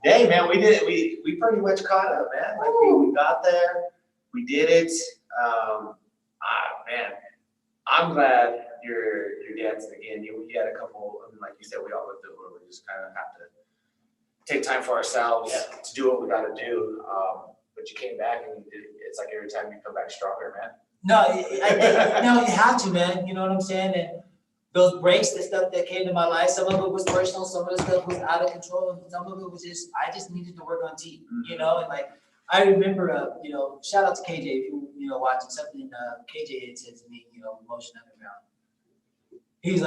Dang, man, we did it. We pretty much caught up, man. Like we got there. We did it. Man, I'm glad you're dancing again. You had a couple, I mean, like you said, we all went through where we just kind of have to take time for ourselves to do what we got to do. But you came back and it's like every time you come back stronger, man. No, no, you have to, man. You know what I'm saying? And those breaks, the stuff that came to my life, some of it was personal, some of the stuff was out of control, and some of it was just, I just needed to work on team, you know? And like, I remember, you know, shout out to KJ, if you know, watching something KJ had said to me, you know, Motion Underground. He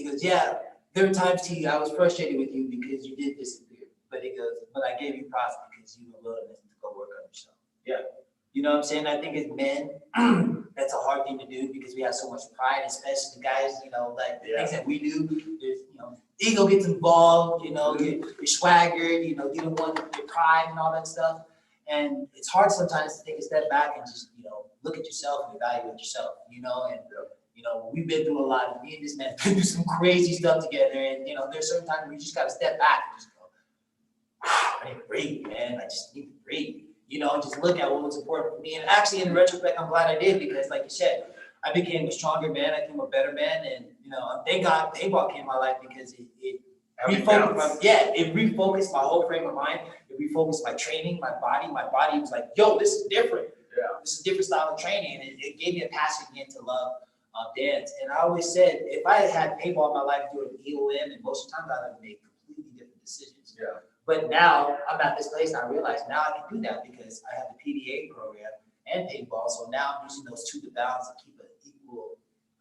goes, yeah, there were times, T, I was frustrated with you because you did disappear. But he goes, but I gave you props because you were willing to go work on yourself. Yeah. You know what I'm saying? I think as men, that's a hard thing to do because we have so much pride, especially the guys, you know, like the things that we do. There's, you know, ego gets involved, you know, you're swaggered, you know, you don't want your pride and all that stuff. And it's hard sometimes to take a step back and just, you know, look at yourself and evaluate yourself, you know, and, you know, we've been through a lot. Me and this man been through some crazy stuff together. And, you know, there's certain times where you just got to step back and just go, I need to breathe, man. I just need to breathe. You know, just look at what was important for me. And actually, in retrospect, I'm glad I did because, like you said, I became a stronger man. I became a better man. And, you know, thank God Paintball came in my life because it refocused my whole frame of mind. It refocused my training, my body. My body was like, yo, this is different. Yeah. This is a different style of training. And it gave me a passion again to love dance. And I always said, if I had paintball in my life doing EOM, and most of the time I would make completely different decisions. Yeah. But now I'm at this place and I realize now I can do that because I have the PDA program and paintball. So now I'm using those two to balance and keep an equal.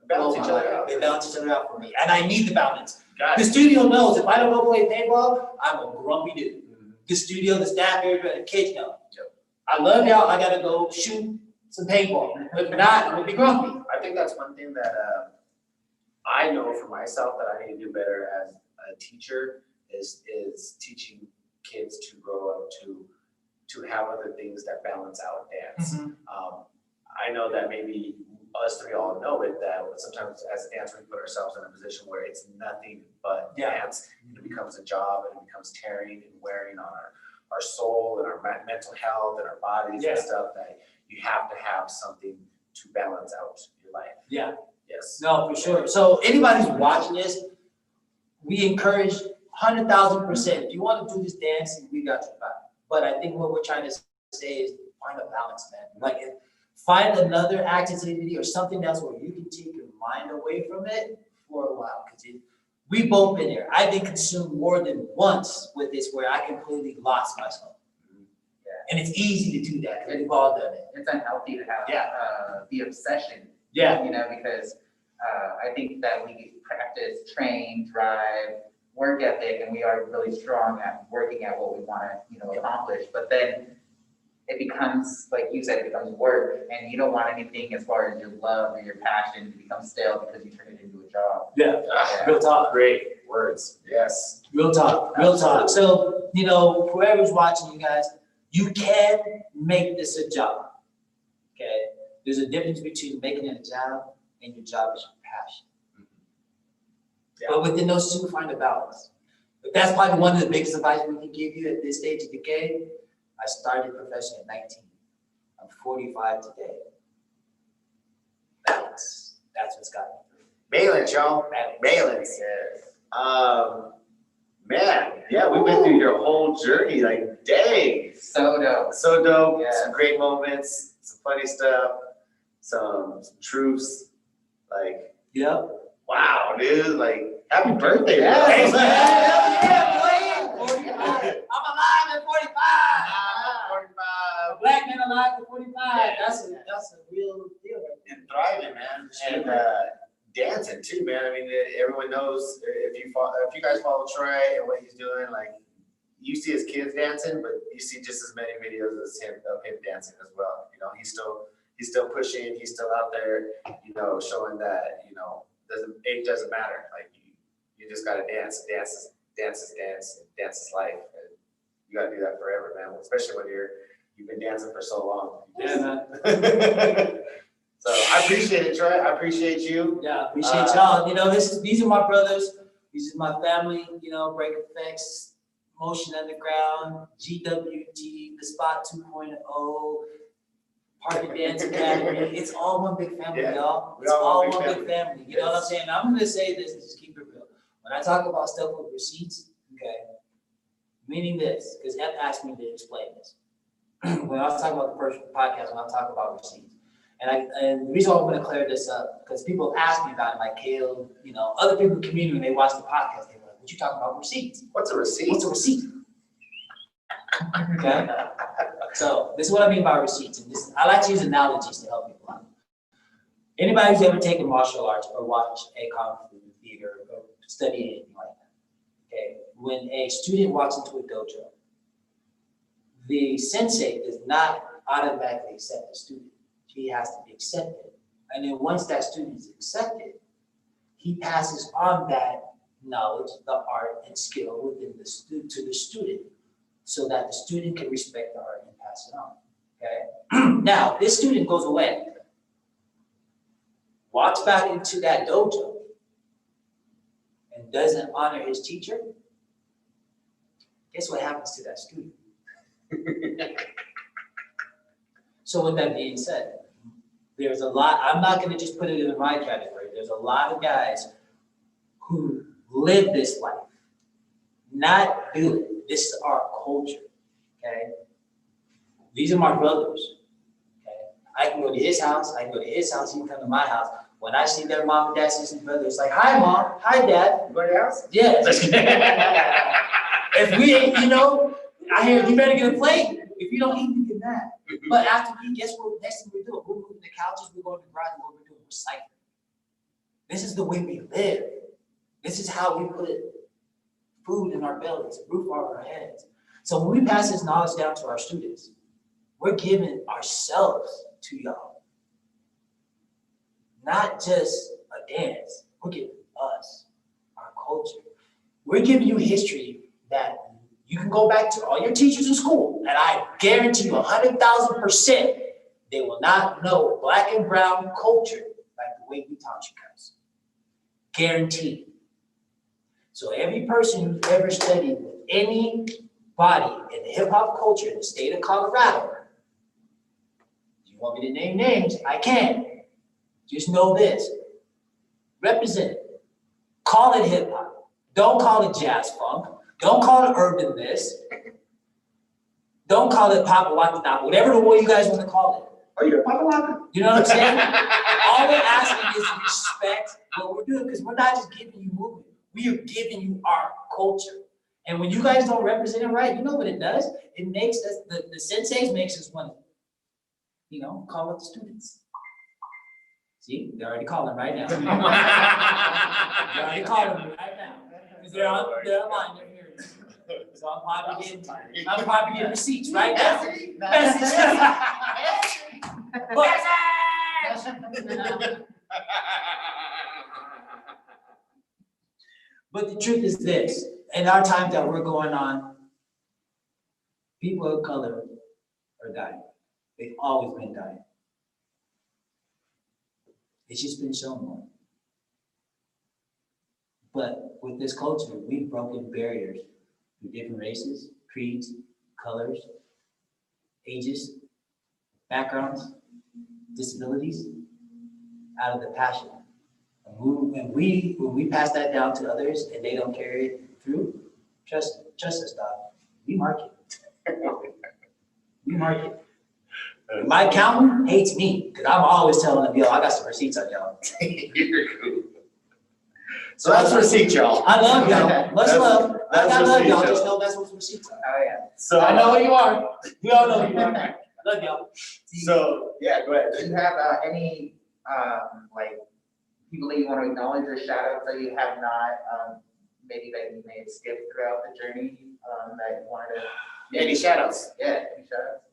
Balance each other out. They balance each other out for me. And I need the balance. Got The it. studio knows if I don't go play paintball, I'm a grumpy dude. The studio, the staff, everybody, the kids know. Yep. I love y'all. I gotta go shoot some paintball. If not, I'm gonna be grumpy. I think that's one thing that I know for myself that I need to do better as a teacher is teaching kids to grow up to have other things that balance out dance. I know that maybe us three all know it, that sometimes as a dancer we put ourselves in a position where it's nothing but dance, and it becomes a job, and it becomes tearing and wearing on our soul and our mental health and our bodies and stuff, that you have to have something to balance out your life. Yeah. Yes. No, for sure. So anybody who's watching this, we encourage 100,000%. If you want to do this dance, we got your back. But I think what we're trying to say is find a balance, man. Like, find another activity or something else where you can take your mind away from it for a while. Because we've both been there. I've been consumed more than once with this where I completely lost myself. And it's easy to do that because we've all done it. It's unhealthy to have the obsession. Yeah. You know, because I think that we practice, train, drive, work ethic, and we are really strong at working at what we want to, accomplish. But then it becomes, like you said, it becomes work, and you don't want anything as far as your love or your passion to become stale because you turn it into a job. Yeah. Ah, Real talk. great words. Yes. Real talk. Real talk. So, whoever's watching you guys, you can make this a job. Okay? There's a difference between making it a job and your job is your passion. But within those two, find a balance. But that's probably one of the biggest advice we can give you at this stage of decay. I started professionally at 19. I'm 45 today. Balance. That's what's got me through. Balance, y'all. Balance. Man, yeah, we went through your whole journey. Like, dang. So dope. So dope. Yeah. Some great moments, some funny stuff, some truths. Like, Yep. wow, dude. Like, happy birthday, bro. Yes, man. 45. I'm alive at 45. 45. A black man alive at 45. That's a real deal right there. And thriving, man. And dancing too, man. I mean, everyone knows if you guys follow Troy and what he's doing, like, you see his kids dancing, but you see just as many videos as him of him dancing as well. He's still pushing, he's still out there, showing that, age doesn't matter. Like, you just gotta dance. Dance is dance, and dance is life. And you gotta do that forever, man. Especially when you've been dancing for so long. Yeah, man. So I appreciate it, Troy. I appreciate you. Yeah, appreciate y'all. These are my brothers. This is my family. BreakEFX, Motion Underground, GWT, The Spot 2.0, Party Dance Academy. It's all one big family, y'all. It's all one big family. You know what I'm saying? I'm gonna say this and just keep it real. When I talk about stuff with receipts, okay, meaning this, because Ep asked me to explain this. When I was talking about the first podcast, when I talk about receipts. And the reason why I'm going to clear this up, because people ask me about it, like Kale, other people in the community, when they watch the podcast, they're like, what you talking about receipts? What's a receipt? What's a receipt? Okay. So this is what I mean by receipts. And I like to use analogies to help people out. Anybody who's ever taken martial arts or watched a kung fu theater or studied anything like that, okay, when a student walks into a dojo, the sensei does not automatically accept the student. He has to be accepted. And then once that student is accepted, he passes on that knowledge, the art and skill within the to the student so that the student can respect the art and pass it on, okay? Now, this student goes away, walks back into that dojo and doesn't honor his teacher. Guess what happens to that student? So with that being said, there's a lot, I'm not gonna just put it in my category. There's a lot of guys who live this life, not do it. This is our culture, okay? These are my brothers, okay? I can go to his house, he can come to my house. When I see their mom and dad, sister and brother, it's like, hi mom, hi dad. Anybody else? Yes. If we ain't, I hear you better get a plate. If you don't eat, we get mad. But after we eat, guess what? Next thing we're doing, we're moving the couches, we're going to the garage, what we're doing, we're cycling. This is the way we live. This is how we put food in our bellies, roof over our heads. So when we pass this knowledge down to our students, we're giving ourselves to y'all. Not just a dance, we're giving us, our culture. We're giving you history that you can go back to all your teachers in school, and I guarantee you 100,000% they will not know Black and brown culture like the way we taught you guys. Guaranteed. So every person who's ever studied with anybody in the hip hop culture in the state of Colorado, you want me to name names? I can. Just know this. Represent it. Call it hip hop. Don't call it jazz funk. Don't call it urban this. Don't call it pop waka, whatever the way you guys want to call it. Oh, you're a Papa Waka? You know what I'm saying? All we're asking is respect what we're doing, because we're not just giving you movement. We are giving you our culture. And when you guys don't represent it right, you know what it does? It makes us, the senseis makes us want to, call up the students. See, they're already calling right now. They're already calling me right now. Because they're online, they're hearing me. So I'm probably getting receipts right now. Message. But the truth is this, in our time that we're going on, people of color are dying. They've always been dying. It's just been shown more. But with this culture, we've broken barriers through different races, creeds, colors, ages, backgrounds, disabilities, out of the passion. When we pass that down to others and they don't carry it through, trust us, dog. We market. We market. My accountant hates me because I'm always telling them, yo, I got some receipts on y'all. You're cool. So that's receipt, y'all. I love y'all. Much love. I love receipt, y'all. Just know that's what receipts are. Oh, yeah. So I know who you are. We all know who you are. I love y'all. So yeah, go ahead. Do you have any, people that you want to acknowledge or shout out that you have not, maybe that you may have skipped throughout the journey, that you wanted to? Any shout outs? Yeah, any shout outs?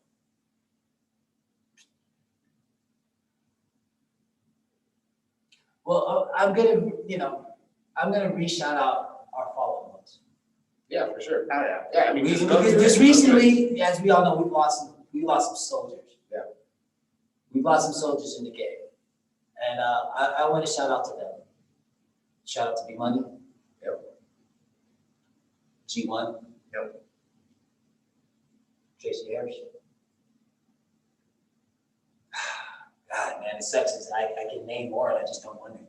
Well, I'm gonna re-shout out our fallen ones. Yeah, for sure. Oh, yeah. Yeah, I mean, Because go through just it. recently, as we all know, we lost some soldiers. Yeah. We've lost some soldiers in the game. And I want to shout out to them. Shout out to B Money. Yep. G1. Yep. Tracy Harris. God, man, it sucks. I can name more and I just don't want to.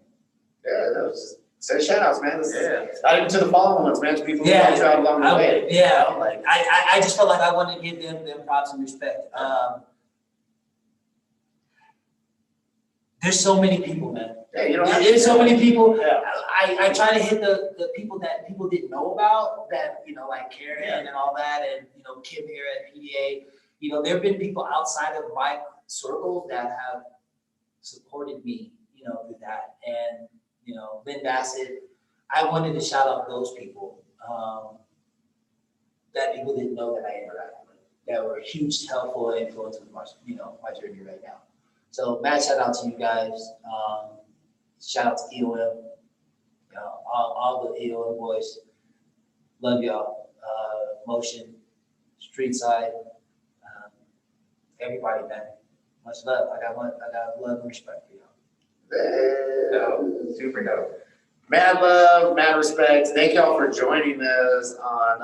Yeah, those say shout outs, man. Yeah. Not even to the following ones, man. To people who Yeah. helped you out along the way. Yeah, You know, like I just felt like I wanted to give them props and respect. There's so many people, man. yeah, you don't have There's so many people. Yeah. I try to hit the people that people didn't know about, that, like Karen and all that, and, Kim here at PDA. There have been people outside of my circles that have supported me, through that. And, Lynn Bassett, I wanted to shout out those people that people didn't know that I interacted with, that were huge, helpful influences in my, my journey right now. So mad shout out to you guys. Shout out to EOM, all the EOM boys. Love y'all. Motion, Street Side, everybody, man. Much love. I got love and respect for y'all. Oh, super dope. mad love, mad respect. Thank y'all for joining us on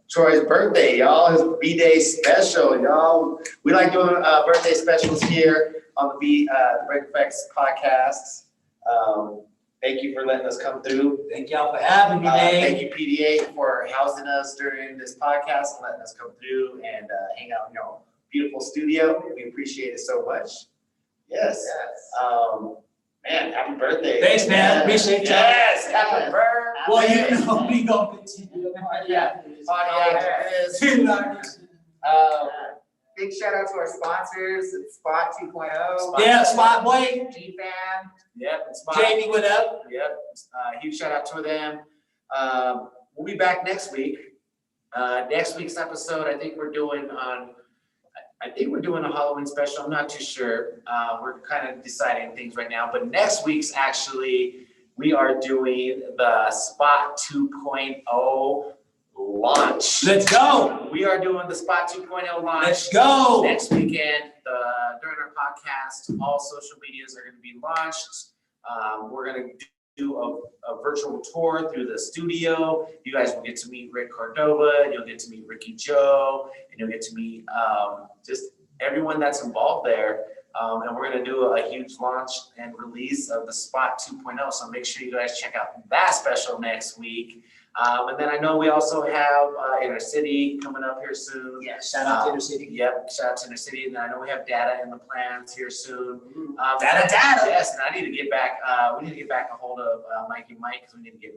Troy's birthday, y'all. His B-Day special, y'all. We like doing birthday specials here on the BreakEFX podcast. Thank you for letting us come through. Thank y'all for having me, man. Thank you, PDA, for housing us during this podcast and letting us come through and hang out in your beautiful studio. We appreciate it so much. Yes. Yes. Man, happy birthday. Thanks, man. Appreciate you. Yes, happy Yes. birthday. Well, you know, we gonna continue the party after this. Party after this. Big shout out to our sponsors, Spot 2.0, Yeah, Spot Boy, G-Fam. Yep, it's fine. Jamie, what up? Yep, huge shout out to them. We'll be back next week. Next week's episode, I think we're doing a Halloween special. I'm not too sure. We're kind of deciding things right now, but next week's actually, we are doing the Spot 2.0 launch. Let's go. We are doing the Spot 2.0 launch. Let's go. Next weekend, during our podcast, all social medias are going to be launched. We're going to do a virtual tour through the studio. You guys will get to meet Rick Cordova, and you'll get to meet Ricky Joe, and you'll get to meet just everyone that's involved there. And we're going to do a huge launch and release of the Spot 2.0. So make sure you guys check out that special next week. And then I know we also have Inner City coming up here soon. Yeah, shout out to Inner City. Yep, shout out to Inner City. And I know we have data in the plans here soon. Data. Yes, and I need to get back, we need to get back a hold of Mike because we need to get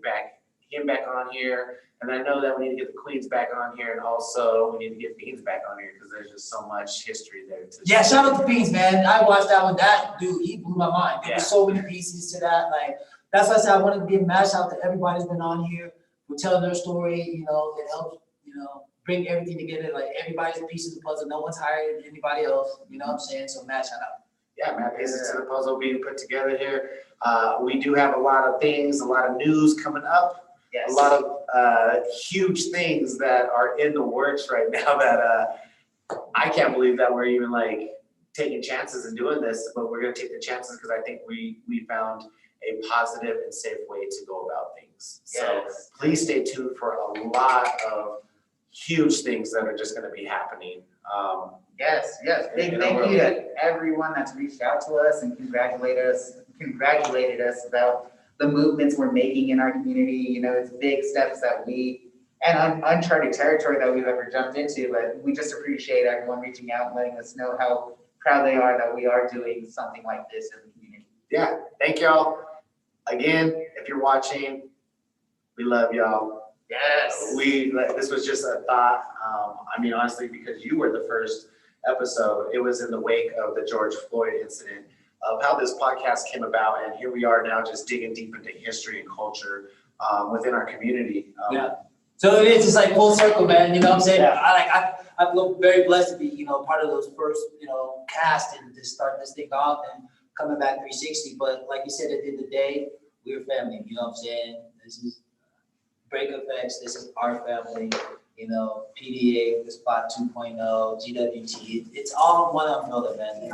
him back on here. And I know that we need to get the Queens back on here, and also we need to get Beans back on here because there's just so much history there. Yeah, shout out to Beans, man. I watched that one. That dude, he blew my mind. Yeah. There's so many pieces to that. Like, that's why I said I wanted to give a mash out to everybody that's been on here. We're telling their story, you know, it helps, you know, bring everything together. Like, everybody's pieces of the puzzle. No one's higher than anybody else. You know what I'm saying? So mash that out. Yeah, man, pieces to the puzzle being put together here. We do have a lot of things, a lot of news coming up. Yes. A lot of huge things that are in the works right now that I can't believe that we're even like taking chances and doing this, but we're gonna take the chances because I think we found a positive and safe way to go about things. So Yes. please stay tuned for a lot of huge things that are just gonna be happening. Yes. Big You know, thank you to everyone that's reached out to us and congratulated us about the movements we're making in our community. You know, it's big steps that and uncharted territory that we've ever jumped into, but we just appreciate everyone reaching out and letting us know how proud they are that we are doing something like this in the community. Yeah, thank y'all. Again, if you're watching, we love y'all. Yes. This was just a thought. I mean, honestly, because you were the first episode, it was in the wake of the George Floyd incident of how this podcast came about. And here we are now just digging deep into history and culture within our community. Yeah. So it's just like full circle, man. You know what I'm saying? Yeah. I feel very blessed to be, you know, part of those first, you know, cast and just starting this thing off and coming back 360. But like you said, at the end of the day, we're family. You know what I'm saying? This is BreakEFX. This is our family. You know, PDA, the Spot 2.0, GWT. It's all one umbrella, man.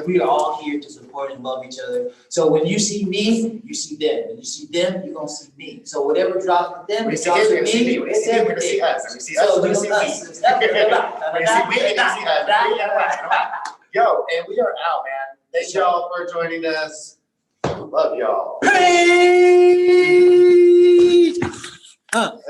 We are all here to support and love each other. So when you see me, you see them. When you see them, you're gonna see me. So whatever drops with them, When you it see drops him, with you're me. gonna see me. When you see us, when you see us, So you're we gonna see know me. us. When you see me, you're gonna see us. Yo, and we are out, man. Thank y'all for joining us. Love y'all. Peace!